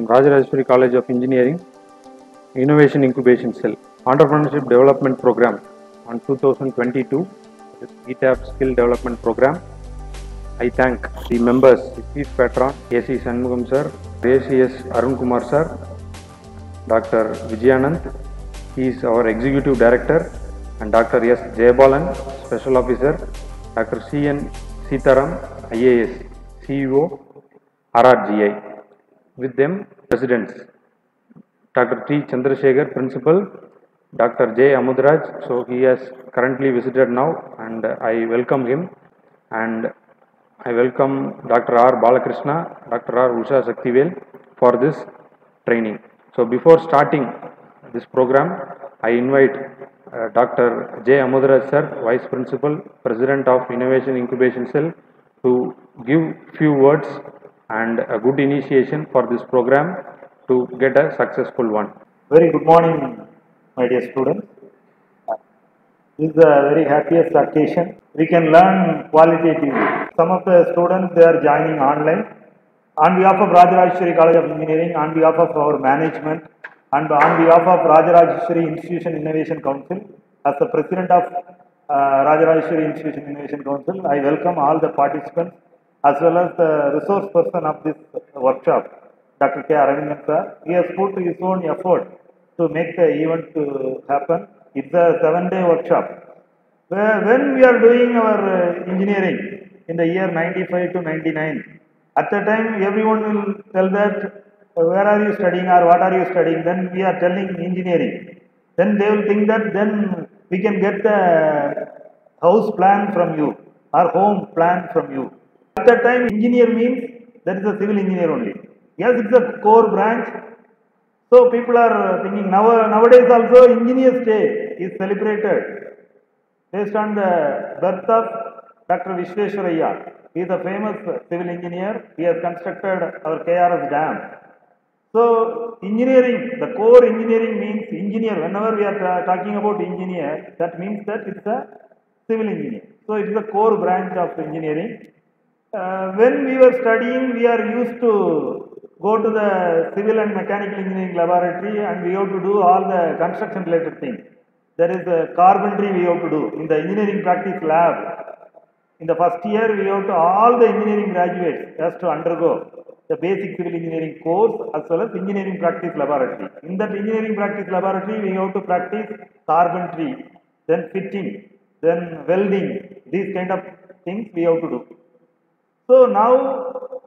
Rajarajeshwari College of Engineering, Innovation Incubation Cell, Entrepreneurship Development Program on 2022, Etabs Skill Development Program. I thank the members, Chief Patron, A.C. Shanmugam Sir, A.C.S. Arun Kumar Sir, Dr. Vijayanand, he is our Executive Director, and Dr. S. Jayabalan, Special Officer, Dr. C.N. Sitaram, IAS, CEO, RRCE. With them, Presidents, Dr. T. Chandrasekhar, Principal, Dr. J. Amudraj, so he has currently visited now, and I welcome him, and I welcome Dr. R. Balakrishna, Dr. R. Usha Shaktivel for this training. So before starting this program, I invite Dr. J. Amudraj Sir, Vice Principal, President of Innovation Incubation Cell, to give few words and a good initiation for this program to get a successful one. Very good morning, my dear students. This is a very happiest occasion. We can learn qualitatively. Some of the students, they are joining online. On behalf of Rajarajeshwari College of Engineering, on behalf of our management, and on behalf of Rajarajeshwari Institution Innovation Council, as the President of Rajarajeshwari Institution Innovation Council, I welcome all the participants as well as the resource person of this workshop, Dr.K.Aravinthan sir. He has put his own effort to make the event to happen. It's a 7-day workshop. When we are doing our engineering in the year 95 to 99, at the time everyone will tell that where are you studying or what are you studying, then we are telling engineering. Then they will think that then we can get the house plan from you or home plan from you. At that time engineer means that is a civil engineer only. Yes, it's a core branch. So people are thinking nowadays also Engineers Day is celebrated based on the birth of Dr. Vishweswaraya. He is a famous civil engineer. He has constructed our KRS dam. So engineering, the core engineering means engineer. Whenever we are talking about engineer, that means that it's a civil engineer. So it is a core branch of engineering. When we were studying, we are used to go to the civil and mechanical engineering laboratory, and we have to do all the construction related things. There is a carpentry we have to do in the engineering practice lab. In the first year, we have to, all the engineering graduates has to undergo the basic civil engineering course as well as engineering practice laboratory. In that engineering practice laboratory, we have to practice carpentry, then fitting, then welding, these kind of things we have to do. So now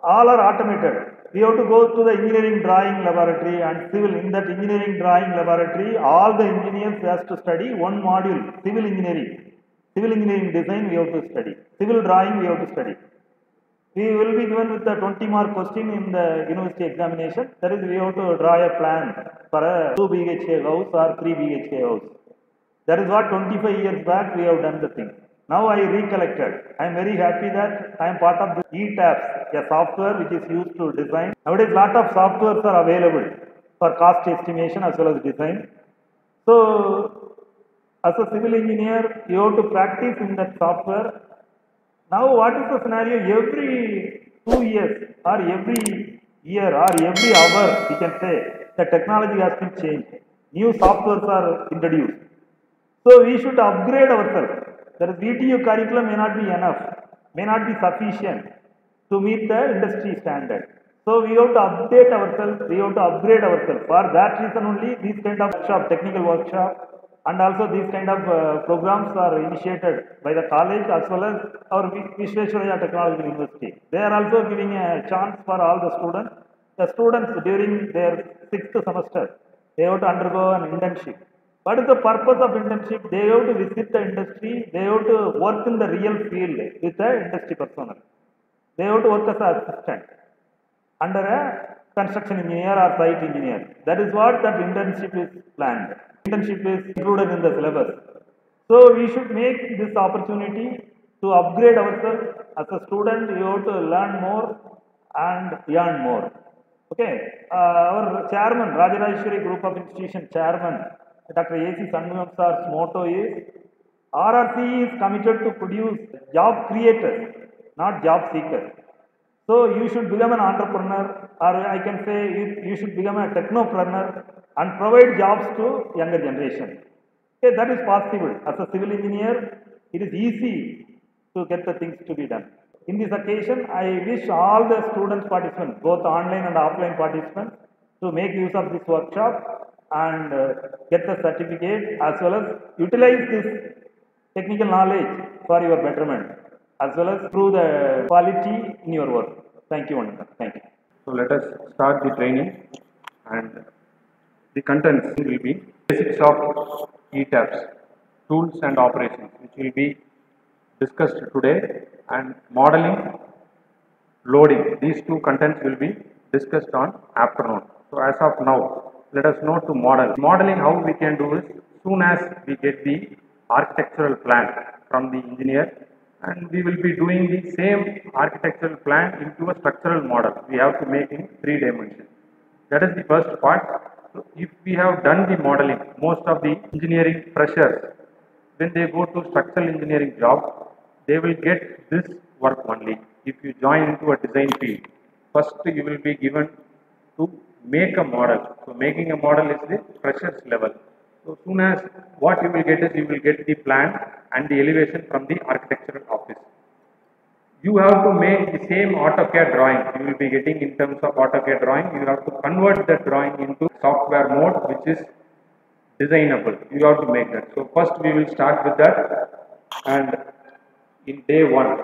all are automated. We have to go to the engineering drawing laboratory and civil. In that engineering drawing laboratory, all the engineers has to study one module, civil engineering. Civil engineering design we have to study. Civil drawing we have to study. We will be given with a 20-mark question in the university examination. That is, we have to draw a plan for a 2 BHK house or 3 BHK house. That is what 25 years back we have done the thing. Now I recollected. I am very happy that I am part of the Etabs, a software which is used to design. Nowadays, lot of softwares are available for cost estimation as well as design. So, as a civil engineer, you have to practice in that software. Now, what is the scenario? Every 2 years or every year or every hour, we can say, the technology has been changed. New softwares are introduced. So, we should upgrade ourselves. That is, VTU curriculum may not be enough, may not be sufficient to meet the industry standard. So, we have to update ourselves, we have to upgrade ourselves. For that reason only, these kind of workshop, technical workshop, and also these kind of programs are initiated by the college as well as our Vishweswaraya Technological University. They are also giving a chance for all the students. The students during their 6th semester, they have to undergo an internship. What is the purpose of internship? They have to visit the industry, they have to work in the real field with the industry personnel. They have to work as an assistant under a construction engineer or site engineer. That is what that internship is planned. Internship is included in the syllabus. So we should make this opportunity to upgrade ourselves. As a student, you have to learn more and earn more. Okay, our chairman, Rajarajeshwari Group of Institution chairman, Dr. A.C. Shanmugam sir's motto is, RRCE is committed to produce job creators, not job seekers. So you should become an entrepreneur, or I can say you should become a technopreneur and provide jobs to younger generation. Okay, that is possible. As a civil engineer, it is easy to get the things to be done. In this occasion, I wish all the students participants, both online and offline participants, to make use of this workshop and get the certificate, as well as utilize this technical knowledge for your betterment, as well as improve the quality in your work. Thank you, Anita. Thank you. So let us start the training, and the contents will be basics of Etabs, tools and operations, which will be discussed today, and modeling, loading. These two contents will be discussed on afternoon. So as of now, let us know to model. Modeling, how we can do is, soon as we get the architectural plan from the engineer, and we will be doing the same architectural plan into a structural model. We have to make in 3 dimensions. That is the first part. So if we have done the modeling, most of the engineering freshers, when they go to structural engineering job, they will get this work only. If you join into a design field, first you will be given to make a model. So making a model is the freshers level. So soon as what you will get is, you will get the plan and the elevation from the architectural office. You have to make the same AutoCAD drawing. You will be getting in terms of AutoCAD drawing. You have to convert that drawing into software mode, which is designable. You have to make that. So first we will start with that, and in day 1,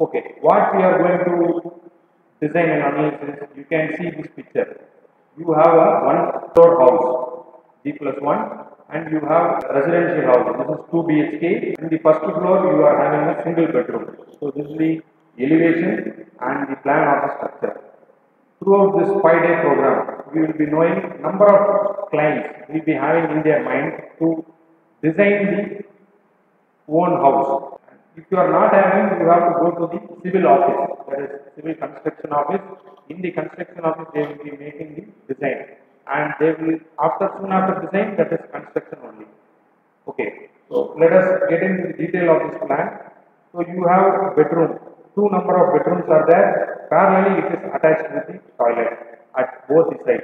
okay, what we are going to design and analysis, you can see this picture. You have a 1-floor house, G+1, and you have residential house. This is 2 BHK. In the first floor, you are having a single bedroom. So this is the elevation and the plan of the structure. Throughout this 5-day program, we will be knowing number of clients will be having in their mind to design the own house. If you are not having, you have to go to the civil office, that is civil construction office. In the construction office, they will be making the design, and they will soon after design, that is construction only. Okay, so let us get into the detail of this plan. So you have bedroom. 2 number of bedrooms are there. Parallelly, it is attached with the toilet at both the sides.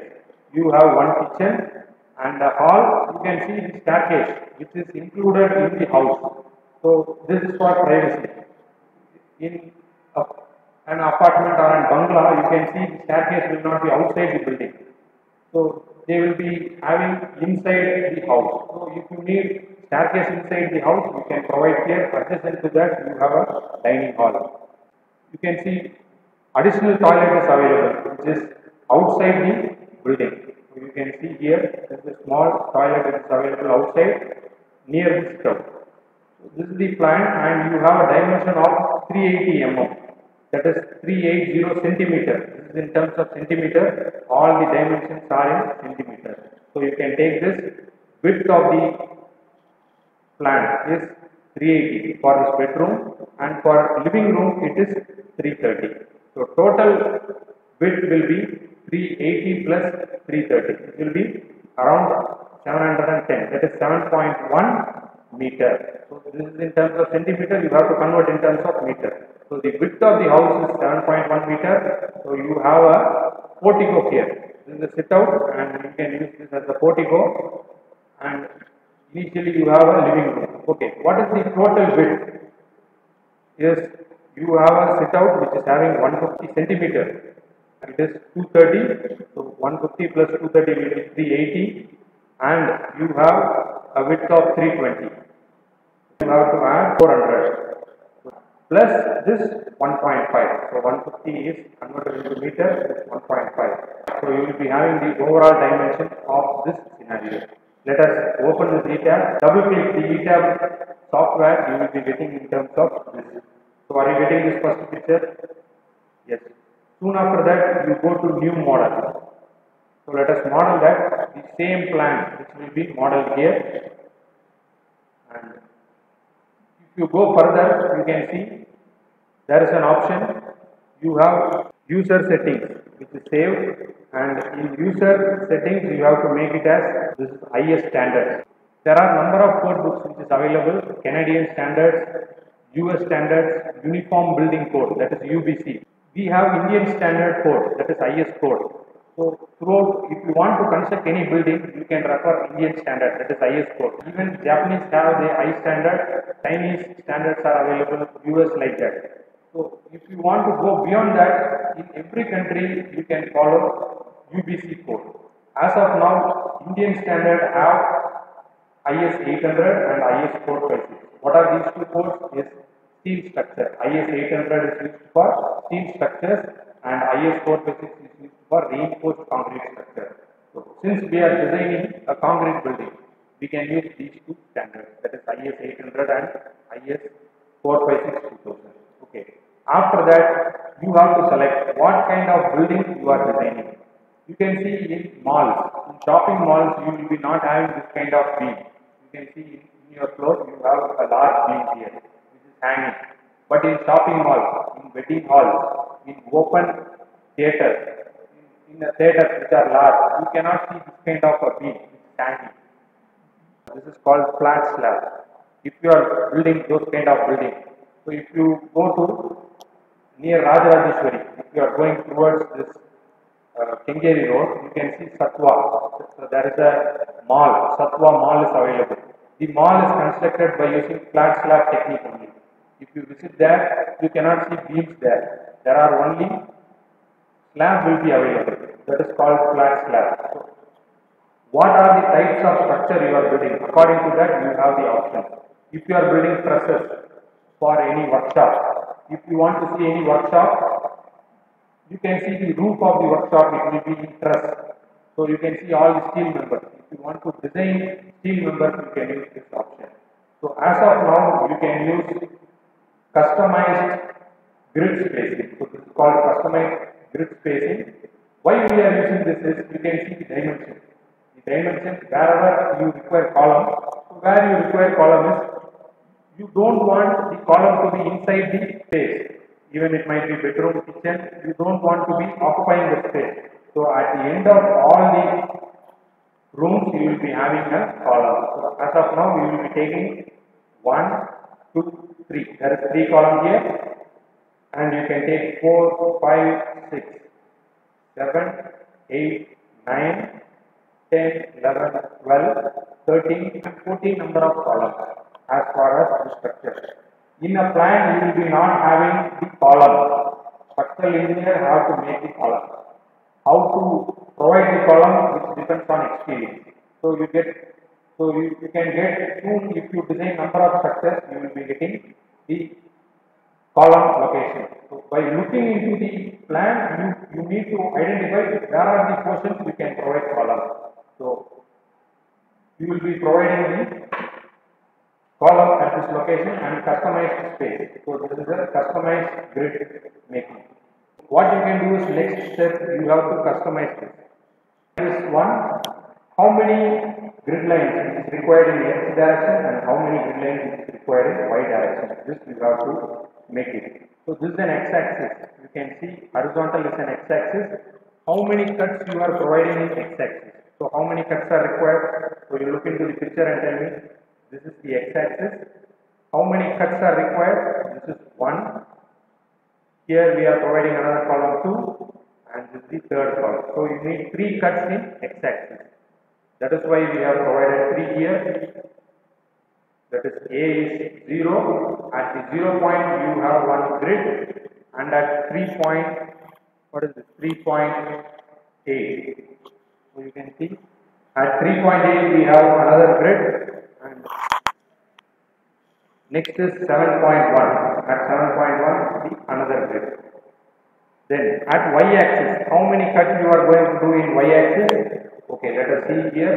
You have one kitchen and a hall. You can see the staircase, which is included in the house. So this is for privacy. In an apartment or a bungalow, you can see the staircase will not be outside the building. So they will be having inside the house. So if you need staircase inside the house, you can provide here. Adjacent to that, you have a dining hall. You can see additional toilet is available, which is outside the building. So you can see here, there is a small toilet that is available outside near the stove. So this is the plan, and you have a dimension of 380 mm. That is 380 centimeter. This is in terms of centimeter. All the dimensions are in centimeter. So you can take this width of the plan is 380 for this bedroom, and for living room it is 330. So total width will be 380 plus 330. It will be around 710. That is 7.1 meter. So this is in terms of centimeter. You have to convert in terms of meter. So the width of the house is 7.1 meter. So you have a portico here. This is a sit out, and you can use this as a portico. And initially you have a living room. Okay, what is the total width? Yes, you have a sit out which is having 150 centimeter. It is 230. So 150 plus 230 will be 380, and you have a width of 320. You have to add 400 plus this 1.5. So 150 is converted into meter, this 1.5. So you will be having the overall dimension of this scenario. Let us open this Etabs. Double click the Etabs software. You will be getting in terms of this. So are you getting this first picture? Yes. Soon after that, you go to new model. So let us model that, the same plan which will be modeled here. And if you go further, you can see there is an option. You have user settings which is saved, and in user settings you have to make it as this is IS standards. There are number of code books which is available: Canadian standards, US standards, Uniform Building Code, that is UBC. we have Indian standard code, that is IS code. So throughout, if you want to construct any building, you can refer Indian standard, that is IS code. Even Japanese have the I standard, Chinese standards are available, US like that. So if you want to go beyond that, in every country you can follow UBC code. As of now, Indian standard have IS 800 and IS 456. What are these two codes? Is steel structure. IS 800 is used for steel structures and IS 456 is used for reinforced concrete structure. So since we are designing a concrete building, we can use these two standards, that is IS 800 and IS 456 2000. Okay. After that, you have to select what kind of building you are designing. You can see in malls, in shopping malls, you will be not having this kind of beam. You can see in your floor, you have a large beam here, which is hanging. But in shopping malls, in wedding halls, in open theaters, in the theaters which are large, you cannot see this kind of a beam, which is hanging. This is called flat slab. If you are building those kind of building, so if you go to near Rajarajeshwari, if you are going towards this Kengeri Road, you can see Satwa. So there is a mall, Satwa mall is available. The mall is constructed by using flat slab technique only. If you visit there, you cannot see beams there. There are only slab will be available. That is called flat slab. So, what are the types of structure you are building? According to that, you have the option. If you are building trusses for any workshop, if you want to see any workshop, you can see the roof of the workshop, it will be in truss. So you can see all the steel members. If you want to design steel members, you can use this option. So as of now, you can use customized grid spacing. So this is called customized grid spacing. Why we are using this is you can see the dimensions. The dimensions wherever you require column. So where you require column is you don't want the column to be inside the space. Even it might be bedroom, kitchen, you don't want to be occupying the space. So at the end of all the rooms, you will be having a column. So as of now, we will be taking 1, 2, 3. There is 3 columns here, and you can take 4, 5, 6, 7, 8, 9, 10, 11, 12, 13, and 14 number of columns as far as the structure. In a plan, you will be not having the column. Structural engineer have to make the column. How to provide the column, which depends on experience. So you can get soon if you design number of structures, you will be getting the column location. So by looking into the plan, you need to identify where are the portions you can provide column. So you will be providing the column at this location and customized space. So this is a customized grid making. What you can do is next step you have to customize this. This one, how many grid lines is required in X direction and how many grid lines is required in Y direction. This you have to make it. So this is an X-axis. You can see horizontal is an X-axis. How many cuts you are providing in X-axis. So how many cuts are required? So you look into the picture and tell me. This is the X-axis. How many cuts are required? This is 1. Here we are providing another column 2 and this is the third column. So you need 3 cuts in X-axis. That is why we have provided 3 here. That is A is 0. At the 0 point you have one grid and at 3 point, what is this? 3.8. So you can see at 3.8 we have another grid. And next is 7.1. At 7.1, the another grid. Then at y-axis, how many cuts you are going to do in y-axis? Okay, let us see here.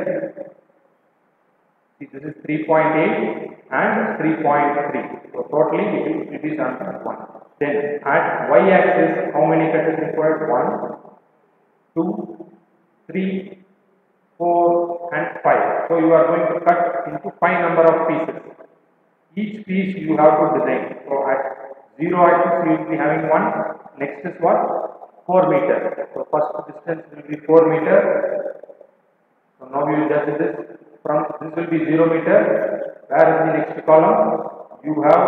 See, this is 3.8 and 3.3. So totally it is on 1. Then at y-axis, how many cuts is required? 1, 2, 3, 4 and 5. So you are going to cut into 5 number of pieces. Each piece you have to design. So at 0 axis you will be having 1. Next is what? 4 meter. So first distance will be 4 meter. So now we will judge this. From this will be 0 meter. Where is the next column? You have,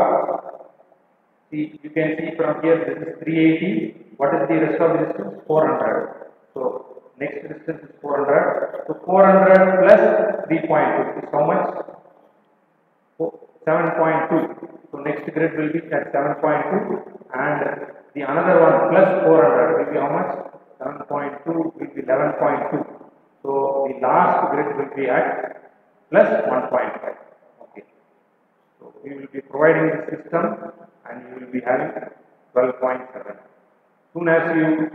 see, you can see from here this is 380. What is the rest of the distance? 400. So next distance is 400. So 400 plus 3.2 is how much? 7.2. So next grid will be at 7.2, and the another one plus 400 will be how much? 7.2 will be 11.2. So the last grid will be at plus 1.5. Okay. So we will be providing the system, and you will be having 12.7. Soon as you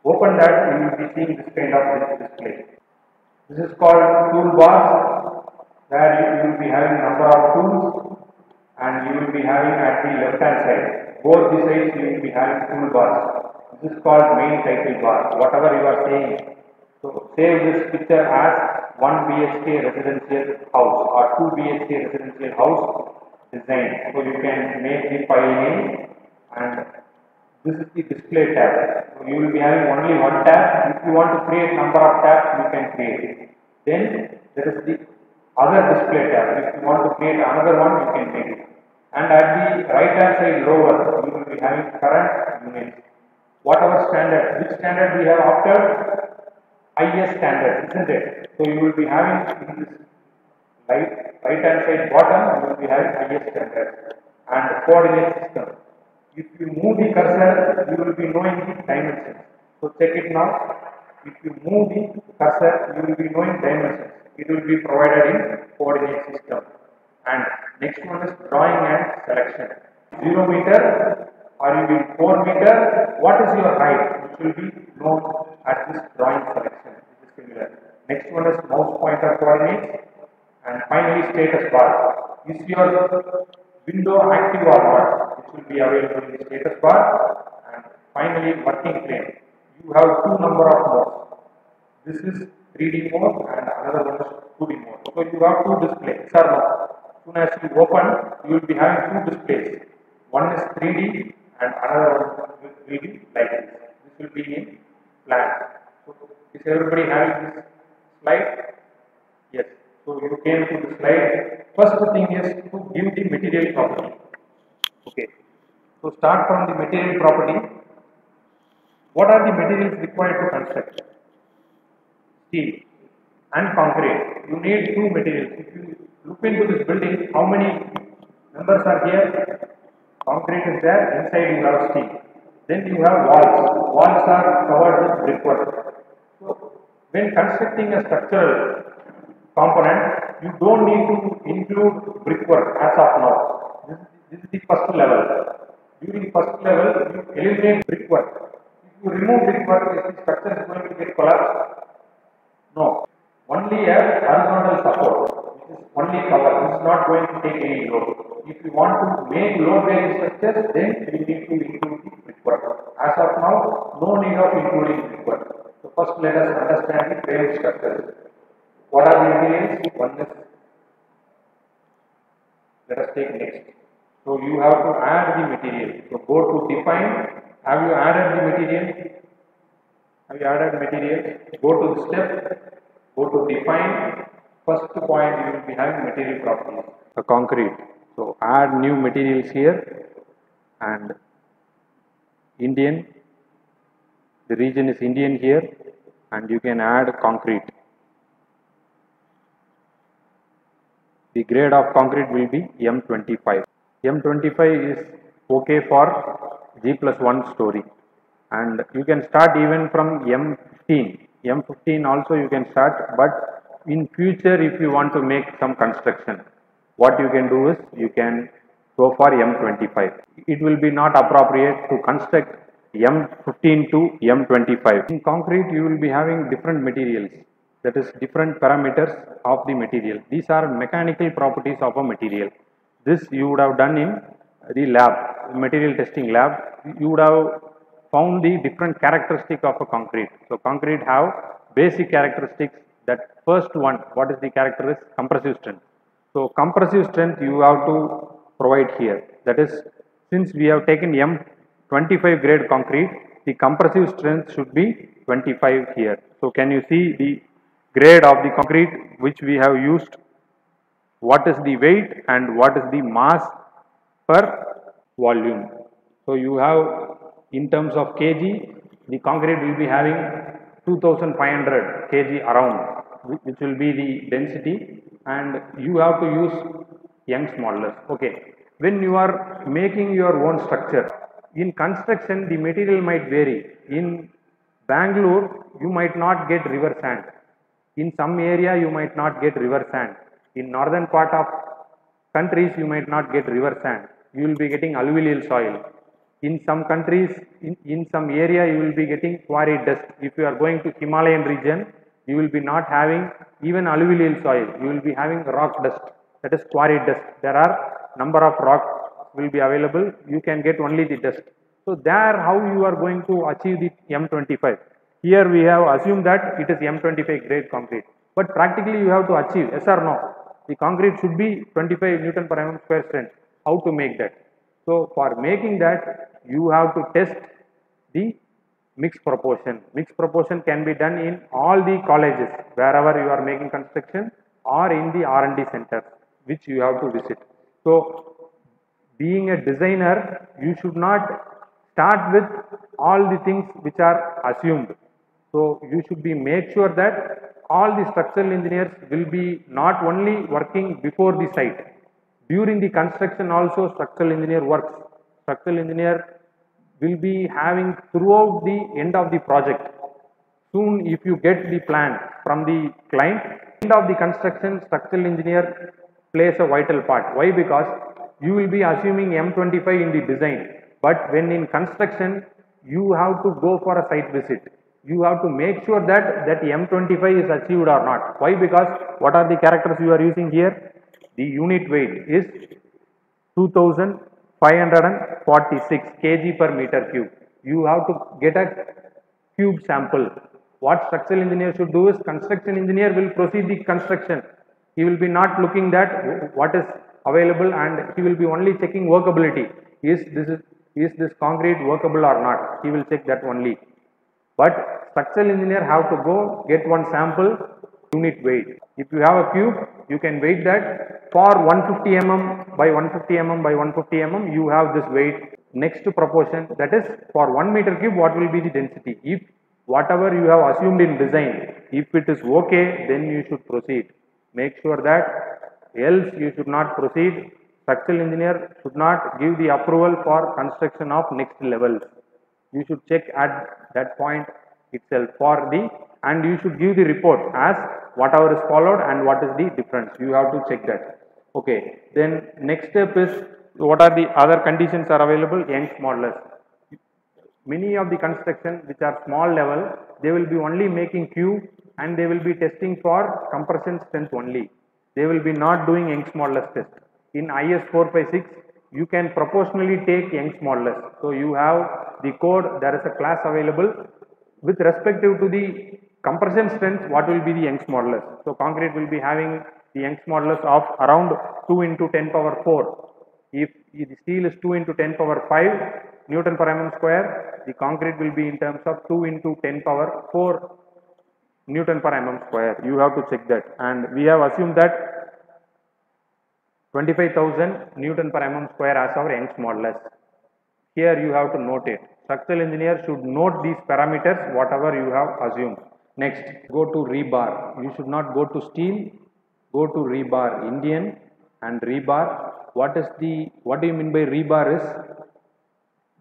open that, you will be seeing this kind of display. This is called toolbars, where you will be having number of tools, and you will be having at the left hand side. Both the sides you will be having toolbars. This is called main title bar. Whatever you are saying. So save this picture as 1 BHK residential house or 2 BHK residential house design. So you can make the file name, and this is the display tab. So you will be having only one tab. If you want to create number of tabs, you can create. Then there is the other display tab. If you want to create another one, you can make it. And at the right hand side lower, you will be having current units. Whatever standard, which standard we have opted? IS standard, isn't it? So you will be having in this right hand side bottom, you will be having IS standard and coordinate system. If you move the cursor, you will be knowing the dimensions. So check it now. If you move the cursor, you will be knowing dimensions. It will be provided in coordinate system. And next one is drawing and selection. 0 meter or you will 4 meter. What is your height? Which will be known at this drawing selection. This is similar. Next one is mouse pointer coordinates. And finally status bar. Is your window active or not? Which will be available in the status bar. And finally working plane. You have two number of modes. This is 3D mode and another one is 2D mode. So you have two displays. As soon as you open, you will be having two displays. One is 3D and another one will be like this. This will be in plan. So is everybody having this slide? Yes. So you came to the slide. First thing is to give the material property. Okay. So start from the material property. What are the materials required to construct? Steel and concrete. You need two materials. If you look into this building, how many members are here? Concrete is there, inside you have steel. Then you have walls. Walls are covered with brickwork. So when constructing a structural component, you don't need to include brickwork as of now. This is the first level. During first level, you eliminate brickwork. If you remove brickwork, is the structure is going to get collapsed? No. Only a horizontal support. This is only cover. This is not going to take any load. If you want to make load bearing structures, then you need to include the brickwork. As of now, no need of including brickwork. So first let us understand the frame structures. What are the materials? One is, let us take next. So you have to add the material. So go to define. Have you added the material? Have you added material? Go to the step. Go to define. First point you will be having material properties. The concrete. So add new materials here and Indian. The region is Indian here and you can add concrete. The grade of concrete will be M25. M25 is okay for G+1 story, and you can start even from M15. M15 also you can start, but in future if you want to make some construction, what you can do is you can go for M25. It will be not appropriate to construct M15 to M25. In concrete you will be having different materials. That is different parameters of the material. These are mechanical properties of a material. This you would have done in the lab, material testing lab. You would have found the different characteristics of a concrete. So concrete have basic characteristics. That first one, what is the characteristic? Compressive strength. So compressive strength you have to provide here. That is, since we have taken M25 grade concrete, the compressive strength should be 25 here. So can you see the grade of the concrete which we have used? What is the weight and what is the mass per volume? So you have In terms of kg, the concrete will be having 2500 kg around, which will be the density, and you have to use Young's modulus. Okay, when you are making your own structure, in construction the material might vary. In Bangalore you might not get river sand, in some area you might not get river sand, in northern part of countries you might not get river sand, you will be getting alluvial soil. In some countries, in some area you will be getting quarry dust. If you are going to Himalayan region, you will be not having even alluvial soil, you will be having rock dust, that is quarry dust. There are number of rocks will be available, you can get only the dust. So there how you are going to achieve the M25? Here we have assumed that it is M25 grade concrete, but practically you have to achieve, yes or no? The concrete should be 25 Newton per mm square strength. How to make that? So for making that, you have to test the mixed proportion. Mixed proportion can be done in all the colleges wherever you are making construction, or in the R&D centers which you have to visit. So being a designer, you should not start with all the things which are assumed. So you should be make sure that all the structural engineers will be not only working before the site, during the construction also structural engineer works. Structural engineer will be having throughout the end of the project. Soon if you get the plan from the client, end of the construction structural engineer plays a vital part. Why? Because you will be assuming M25 in the design, but when in construction you have to go for a site visit, you have to make sure that that M25 is achieved or not. Why? Because what are the characters you are using here? The unit weight is 2546 kg per meter cube. You have to get a cube sample. What structural engineer should do is, construction engineer will proceed the construction. He will be not looking that what is available, and he will be only checking workability. Is this concrete workable or not? He will check that only. But structural engineer have to go get one sample, unit weight. If you have a cube, you can weight that for 150 mm by 150 mm by 150 mm, you have this weight. Next proportion, that is for 1 meter cube, what will be the density? If whatever you have assumed in design, if it is okay, then you should proceed. Make sure that, else you should not proceed. Structural engineer should not give the approval for construction of next levels. You should check at that point itself for the, and you should give the report as whatever is followed and what is the difference. You have to check that. Okay, then next step is, what are the other conditions are available? Young's modulus. Many of the construction which are small level, they will be only making cube and they will be testing for compression strength only. They will be not doing Young's modulus test. In IS 456, you can proportionally take Young's modulus. So you have the code, there is a class available with respective to the compression strength, what will be the Young's modulus. So concrete will be having the Young's modulus of around 2 into 10 power 4. If the steel is 2 into 10 power 5 Newton per mm square, the concrete will be in terms of 2 into 10 power 4 Newton per mm square. You have to check that, and we have assumed that 25,000 Newton per mm square as our Young's modulus. Here you have to note it. Structural engineer should note these parameters, whatever you have assumed. Next, go to rebar. You should not go to steel, go to rebar. Indian and rebar. What do you mean by rebar is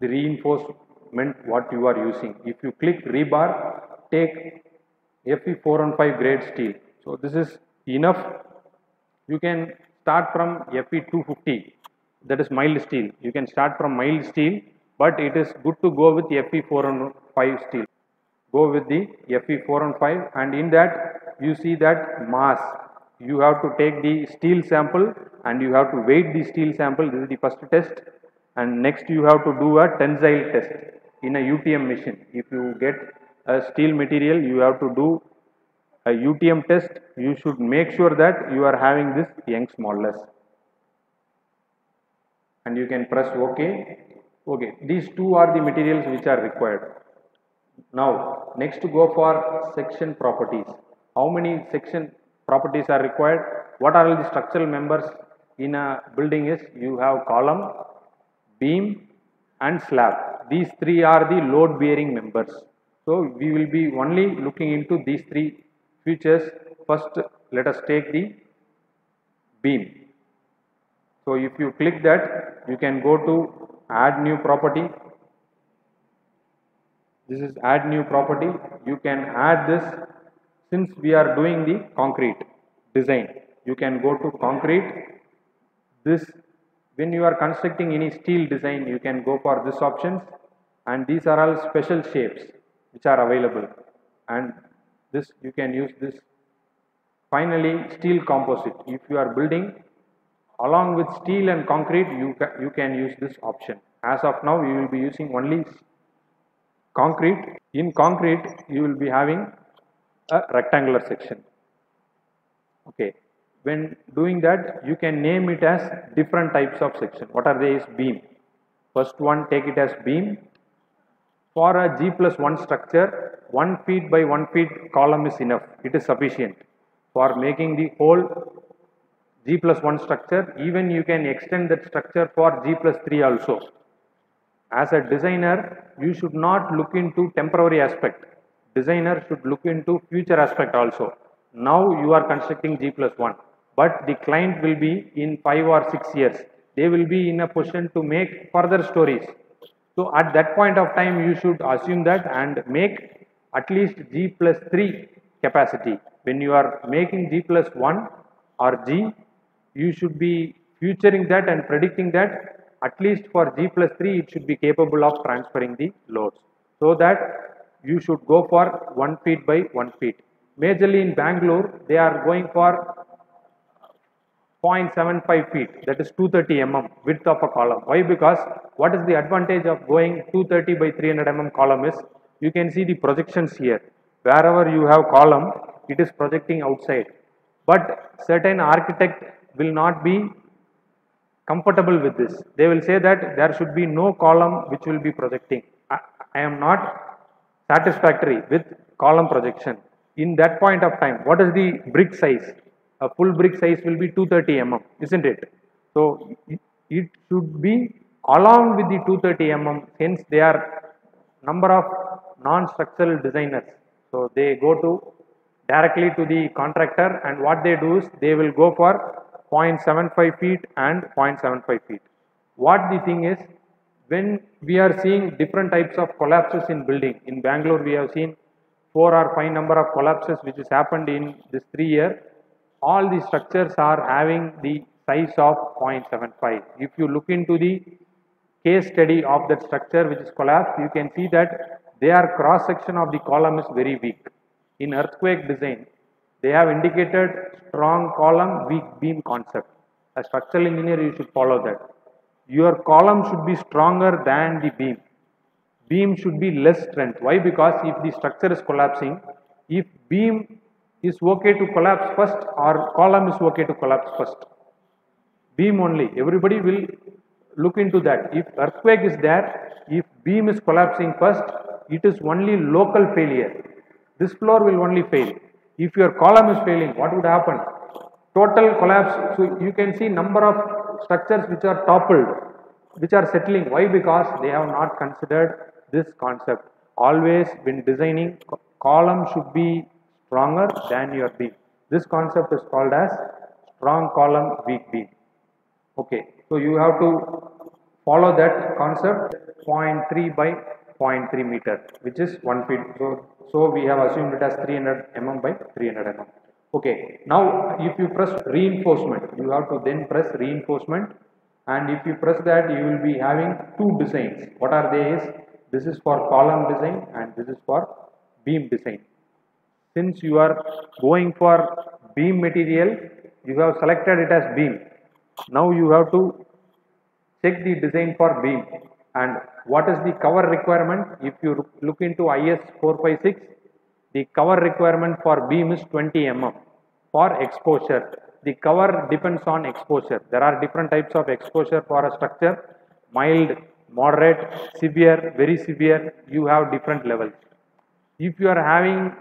the reinforcement what you are using. If you click rebar, take Fe 415 grade steel. So this is enough. You can start from Fe 250, that is mild steel. You can start from mild steel, but it is good to go with Fe 415 steel. Go with the Fe 415, and in that you see that mass. You have to take the steel sample and you have to weight the steel sample. This is the first test, and next you have to do a tensile test in a UTM machine. If you get a steel material, you have to do a UTM test. You should make sure that you are having this Young's modulus, and you can press OK. Okay, these two are the materials which are required. Now next to go for section properties. How many section properties are required? What are all the structural members in a building is, you have column, beam and slab. these three are the load bearing members. So we will be only looking into these three features. First, let us take the beam. So if you click that, you can go to add new property. This is add new property. You can add this. Since we are doing the concrete design, you can go to concrete. This, when you are constructing any steel design, you can go for this options, and these are all special shapes which are available, and this you can use this. Finally, steel composite. If you are building along with steel and concrete, you can use this option. As of now, you will be using only concrete. In concrete, you will be having a rectangular section. Okay. When doing that, you can name it as different types of section. What are they? Is beam. First one, take it as beam. For a G+1 structure, 1 feet by 1 feet column is enough. It is sufficient for making the whole G+1 structure. Even you can extend that structure for G+3 also. As a designer, you should not look into temporary aspect. Designer should look into future aspect also. Now you are constructing G+1, but the client will be in 5 or 6 years. They will be in a position to make further stories. So at that point of time, you should assume that and make at least G+3 capacity. When you are making G+1 or G, you should be futuring that and predicting that at least for G+3 it should be capable of transferring the loads. So that you should go for 1 feet by 1 feet. Majorly in Bangalore, they are going for 0.75 feet, that is 230 mm width of a column. Why? Because what is the advantage of going 230 by 300 mm column is, you can see the projections here. Wherever you have column, it is projecting outside. But certain architect will not be comfortable with this. They will say that there should be no column which will be projecting. I am not satisfactory with column projection. In that point of time, what is the brick size? A full brick size will be 230 mm, isn't it? So it should be along with the 230 mm. Hence, they are number of non-structural designers. So they go to directly to the contractor, and what they do is they will go for 0.75 feet and 0.75 feet. What the thing is, when we are seeing different types of collapses in building, in Bangalore we have seen 4 or 5 number of collapses which has happened in this 3 year. All the structures are having the size of 0.75. If you look into the case study of that structure which is collapsed, you can see that their cross section of the column is very weak. In earthquake design, they have indicated strong column, weak beam concept. As structural engineer, you should follow that. Your column should be stronger than the beam. Beam should be less strength. Why? Because if the structure is collapsing, if beam is okay to collapse first or column is okay to collapse first? Beam only. Everybody will look into that. If earthquake is there, if beam is collapsing first, it is only local failure. This floor will only fail. If your column is failing, what would happen? Total collapse. So you can see number of structures which are toppled, which are settling. Why? Because they have not considered this concept. Always when designing, column should be stronger than your beam. This concept is called as strong column, weak beam. Okay, so you have to follow that concept. 0.3 by 0.3 meter, which is 1 feet. So we have assumed it as 300 mm by 300 mm. Okay, now if you press reinforcement, you have to then press reinforcement, and if you press that, you will be having two designs. What are they? This is for column design and this is for beam design. Since you are going for beam material, you have selected it as beam. Now you have to check the design for beam. And what is the cover requirement? If you look into IS 456, the cover requirement for beam is 20 mm. For exposure, the cover depends on exposure. There are different types of exposure for a structure: mild, moderate, severe, very severe. You have different levels. If you are having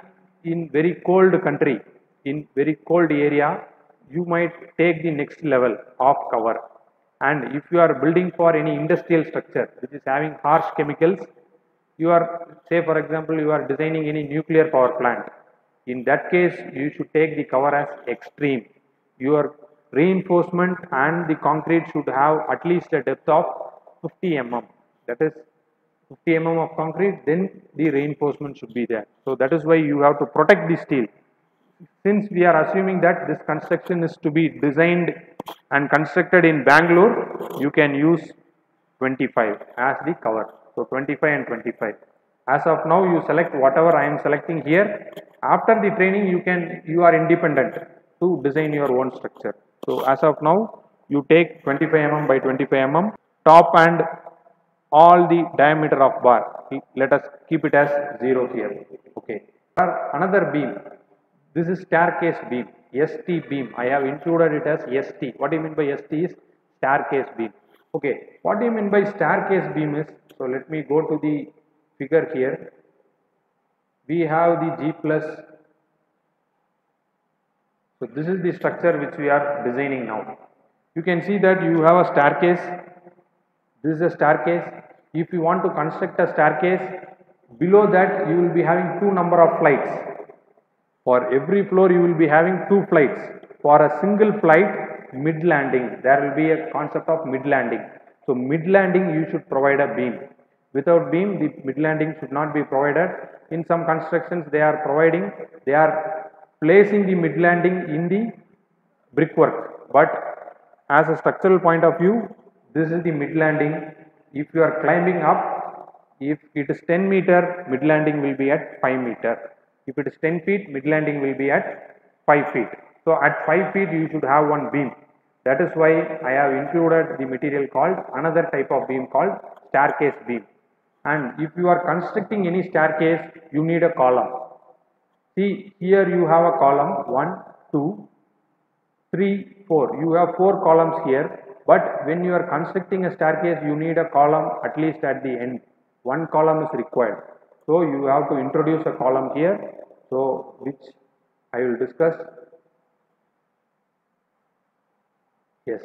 in very cold country, in very cold area, you might take the next level of cover. And if you are building for any industrial structure which is having harsh chemicals, you are, say for example, you are designing any nuclear power plant. In that case, you should take the cover as extreme. Your reinforcement and the concrete should have at least a depth of 50 mm. That is 50 mm of concrete, then the reinforcement should be there. So that is why you have to protect the steel. Since we are assuming that this construction is to be designed and constructed in Bangalore, you can use 25 as the cover. So 25 and 25. As of now, you select whatever I am selecting here. After the training, you are independent to design your own structure. So as of now, you take 25 mm by 25 mm top and all the diameter of bar. Let us keep it as 0 here. Okay. Another beam. This is staircase beam, ST beam. I have included it as ST. What do you mean by ST is staircase beam. Okay, what do you mean by staircase beam is, so let me go to the figure here. We have the G plus. So this is the structure which we are designing now. You can see that you have a staircase. This is a staircase. If you want to construct a staircase, below that you will be having two number of flights. For every floor you will be having two flights. For a single flight, mid landing, there will be a concept of mid landing. So mid landing you should provide a beam. Without beam, the mid landing should not be provided. In some constructions they are placing the mid landing in the brickwork. But as a structural point of view, this is the mid landing. If you are climbing up, if it is 10 meter, mid landing will be at 5 meter. If it is 10 feet, mid landing will be at 5 feet. So at 5 feet you should have one beam. That is why I have included the material called another type of beam called staircase beam. And if you are constructing any staircase, you need a column. See, here you have a column 1, 2, 3, 4. You have 4 columns here. But when you are constructing a staircase, you need a column at least at the end. One column is required. So you have to introduce a column here, so which I will discuss. Yes,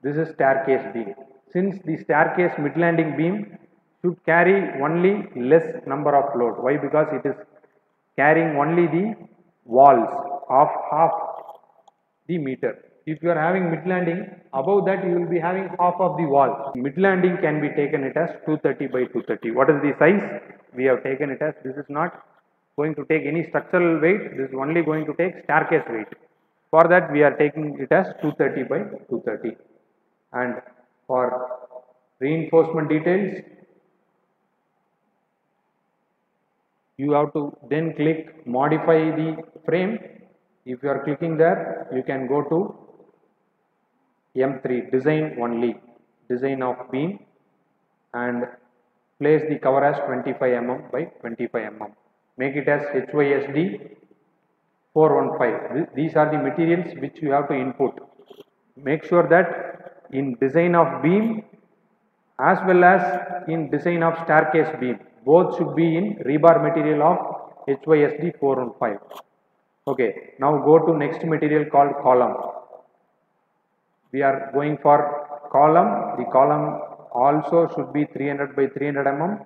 this is staircase beam. Since the staircase mid landing beam should carry only less number of load. Why? Because it is carrying only the walls of half the meter. If you are having mid landing, above that you will be having half of the wall. Mid landing can be taken it as 230 by 230. What is the size? We have taken it as, this is not going to take any structural weight, this is only going to take staircase weight. For that we are taking it as 230 by 230. And for reinforcement details, you have to then click modify the frame. If you are clicking there, you can go to M3 design only, design of beam, and place the cover as 25 mm by 25 mm. Make it as HYSD 415. These are the materials which you have to input. Make sure that in design of beam as well as in design of staircase beam, both should be in rebar material of HYSD 415. Okay, now go to next material called column. We are going for column. The column also should be 300 by 300 mm,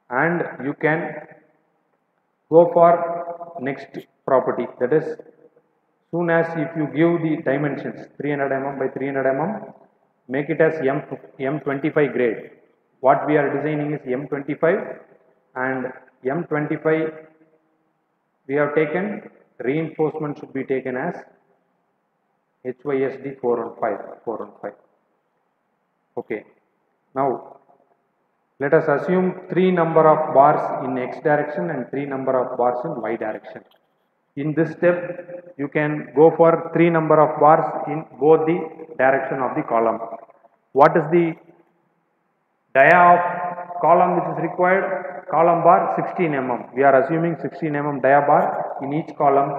and you can go for next property, that is, soon as if you give the dimensions 300 mm by 300 mm, make it as M25 grade. What we are designing is M25, and M25 we have taken, reinforcement should be taken as HYSD 415. Okay. Now let us assume 3 number of bars in X direction and 3 number of bars in Y direction. In this step, you can go for 3 number of bars in both the direction of the column. What is the dia of column which is required? Column bar 16 mm. We are assuming 16 mm dia bar in each column.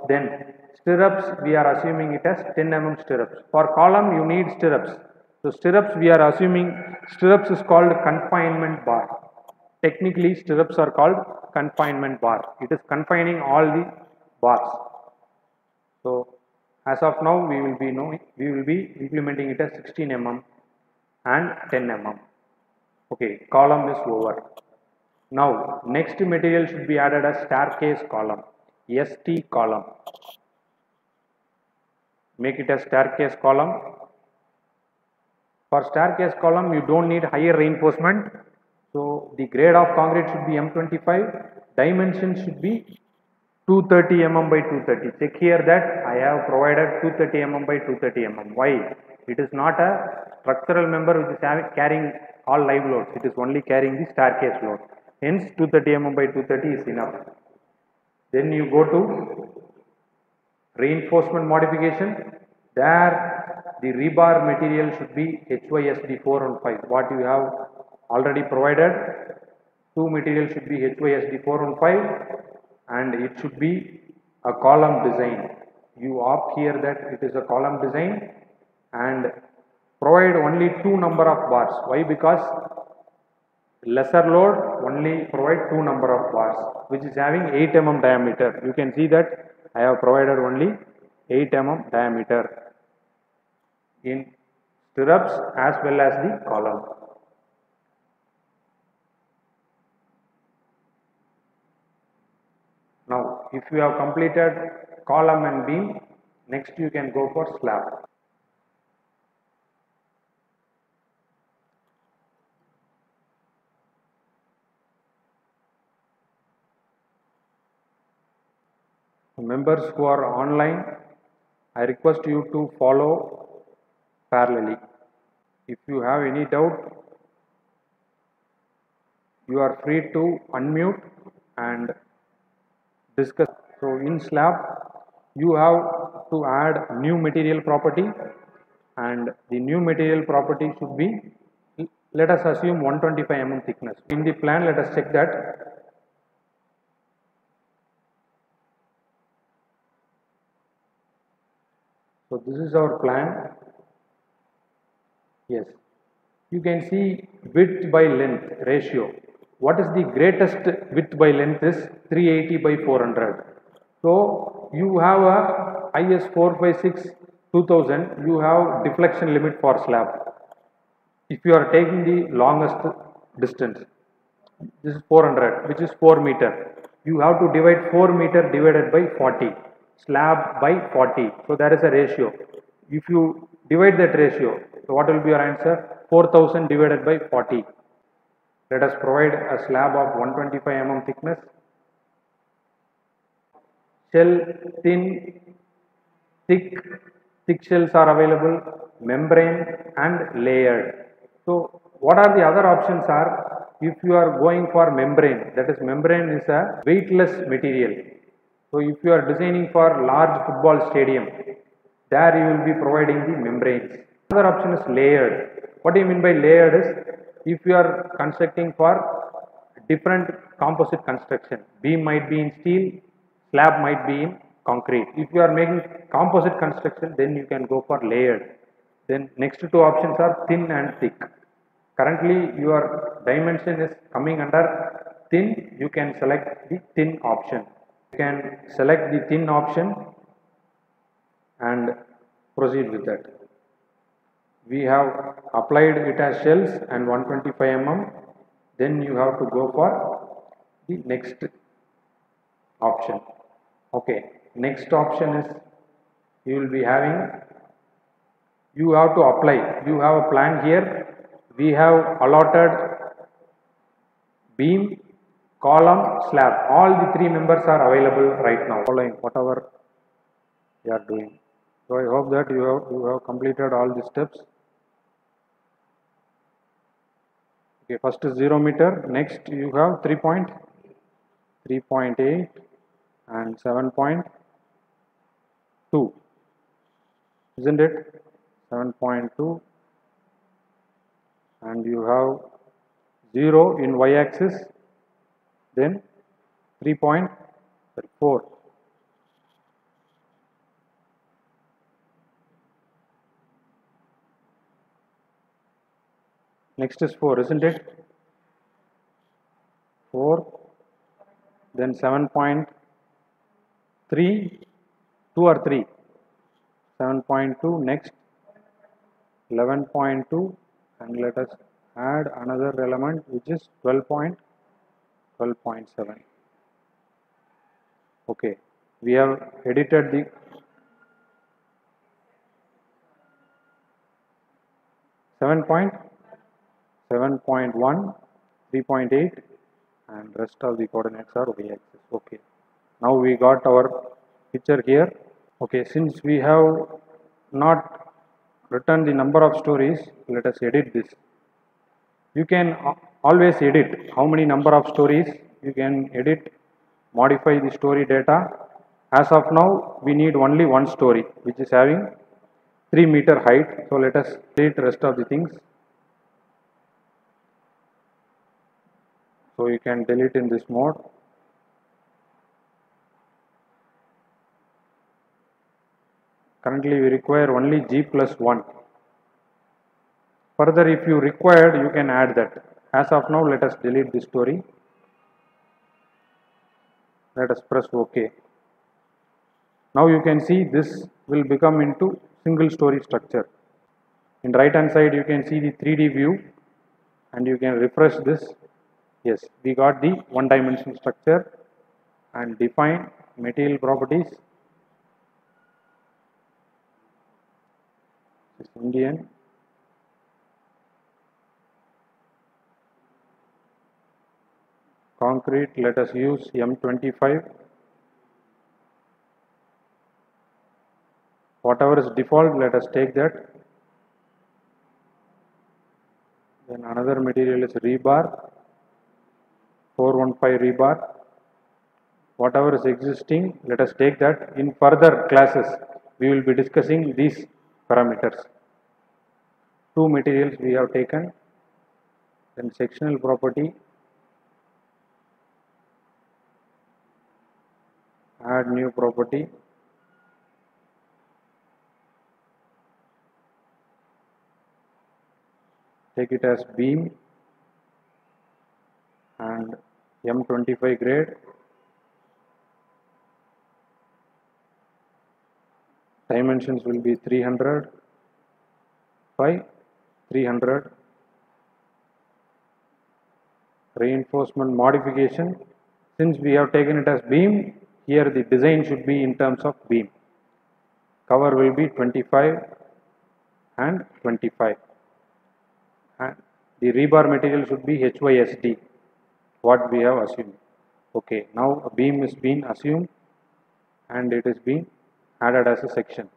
Then stirrups, we are assuming it as 10 mm stirrups. For column you need stirrups. So stirrups, we are assuming stirrups is called confinement bar. Technically stirrups are called confinement bar. It is confining all the bars. So as of now we will be implementing it as 16 mm and 10 mm. Okay, column is over. Now next material should be added as staircase column, ST column. Make it a staircase column. For staircase column you don't need higher reinforcement. So the grade of concrete should be M25, dimension should be 230 mm by 230. Check here that I have provided 230 mm by 230 mm. Why? It is not a structural member which is carrying all live loads. It is only carrying the staircase load. Hence 230 mm by 230 is enough. Then you go to reinforcement modification. There the rebar material should be HYSD 415. What you have already provided. Two material should be HYSD 415 and it should be a column design. You opt here that it is a column design and provide only 2 number of bars. Why? Because lesser load only provide 2 number of bars which is having 8 mm diameter. You can see that I have provided only 8 mm diameter in stirrups as well as the column. Now if you have completed column and beam, next you can go for slab. Members who are online, I request you to follow parallelly. If you have any doubt, you are free to unmute and discuss. So in slab, you have to add new material property and the new material property should be, let us assume 125 mm thickness. In the plan, let us check that. So this is our plan. Yes, you can see width by length ratio. What is the greatest width by length is 380 by 400. So you have a IS 456 2000. You have deflection limit for slab. If you are taking the longest distance, this is 400, which is 4 meter. You have to divide 4 meter divided by 40. Slab by 40. So that is a ratio. If you divide that ratio, so what will be your answer? 4000 divided by 40. Let us provide a slab of 125 mm thickness. Shell thin, thick shells are available, membrane and layered. So what are the other options are? If you are going for membrane, that is membrane is a weightless material. So if you are designing for large football stadium, there you will be providing the membranes. Another option is layered. What do you mean by layered is, if you are constructing for different composite construction, beam might be in steel, slab might be in concrete. If you are making composite construction, then you can go for layered. Then next two options are thin and thick. Currently your dimension is coming under thin, you can select the thin option. You can select the thin option and proceed with that. We have applied it as shells and 125 mm. Then you have to go for the next option. Okay, next option is you will be having, you have to apply. You have a plan here. We have allotted beam, column, slab. All the three members are available right now. Following whatever you are doing. So I hope that you have completed all the steps. Okay, first is 0 meter. Next you have 3.8 and 7.2. Isn't it? 7.2. And you have 0 in y-axis, then 3.4. Next is 4, isn't it? 4, then 7.3, 2 or 3, 7.2, next 11.2 and let us add another element which is 12.7. Okay, we have edited the 7.1, 3.8 and rest of the coordinates are y-axis. Okay, now we got our picture here. Okay, since we have not written the number of stories, let us edit this. You can always edit how many number of stories you can edit, modify the story data. As of now, we need only one story which is having 3-meter height. So let us delete rest of the things. So you can delete in this mode. Currently we require only G+1. Further, if you required, you can add that. As of now, let us delete this story. Let us press OK. Now you can see this will become into single story structure. In right hand side, you can see the 3D view and you can refresh this. Yes, we got the one-dimensional structure and define material properties. This is Indian. Concrete, let us use M25. Whatever is default, let us take that. Then another material is rebar, 415 rebar. Whatever is existing, let us take that. In further classes, we will be discussing these parameters. Two materials we have taken. Then sectional property, add new property. Take it as beam and M25 grade. Dimensions will be 300 by 300. Reinforcement modification. Since we have taken it as beam, here the design should be in terms of beam. Cover will be 25 and 25. And the rebar material should be HYSD, what we have assumed. Okay, now a beam is being assumed and it is being added as a section.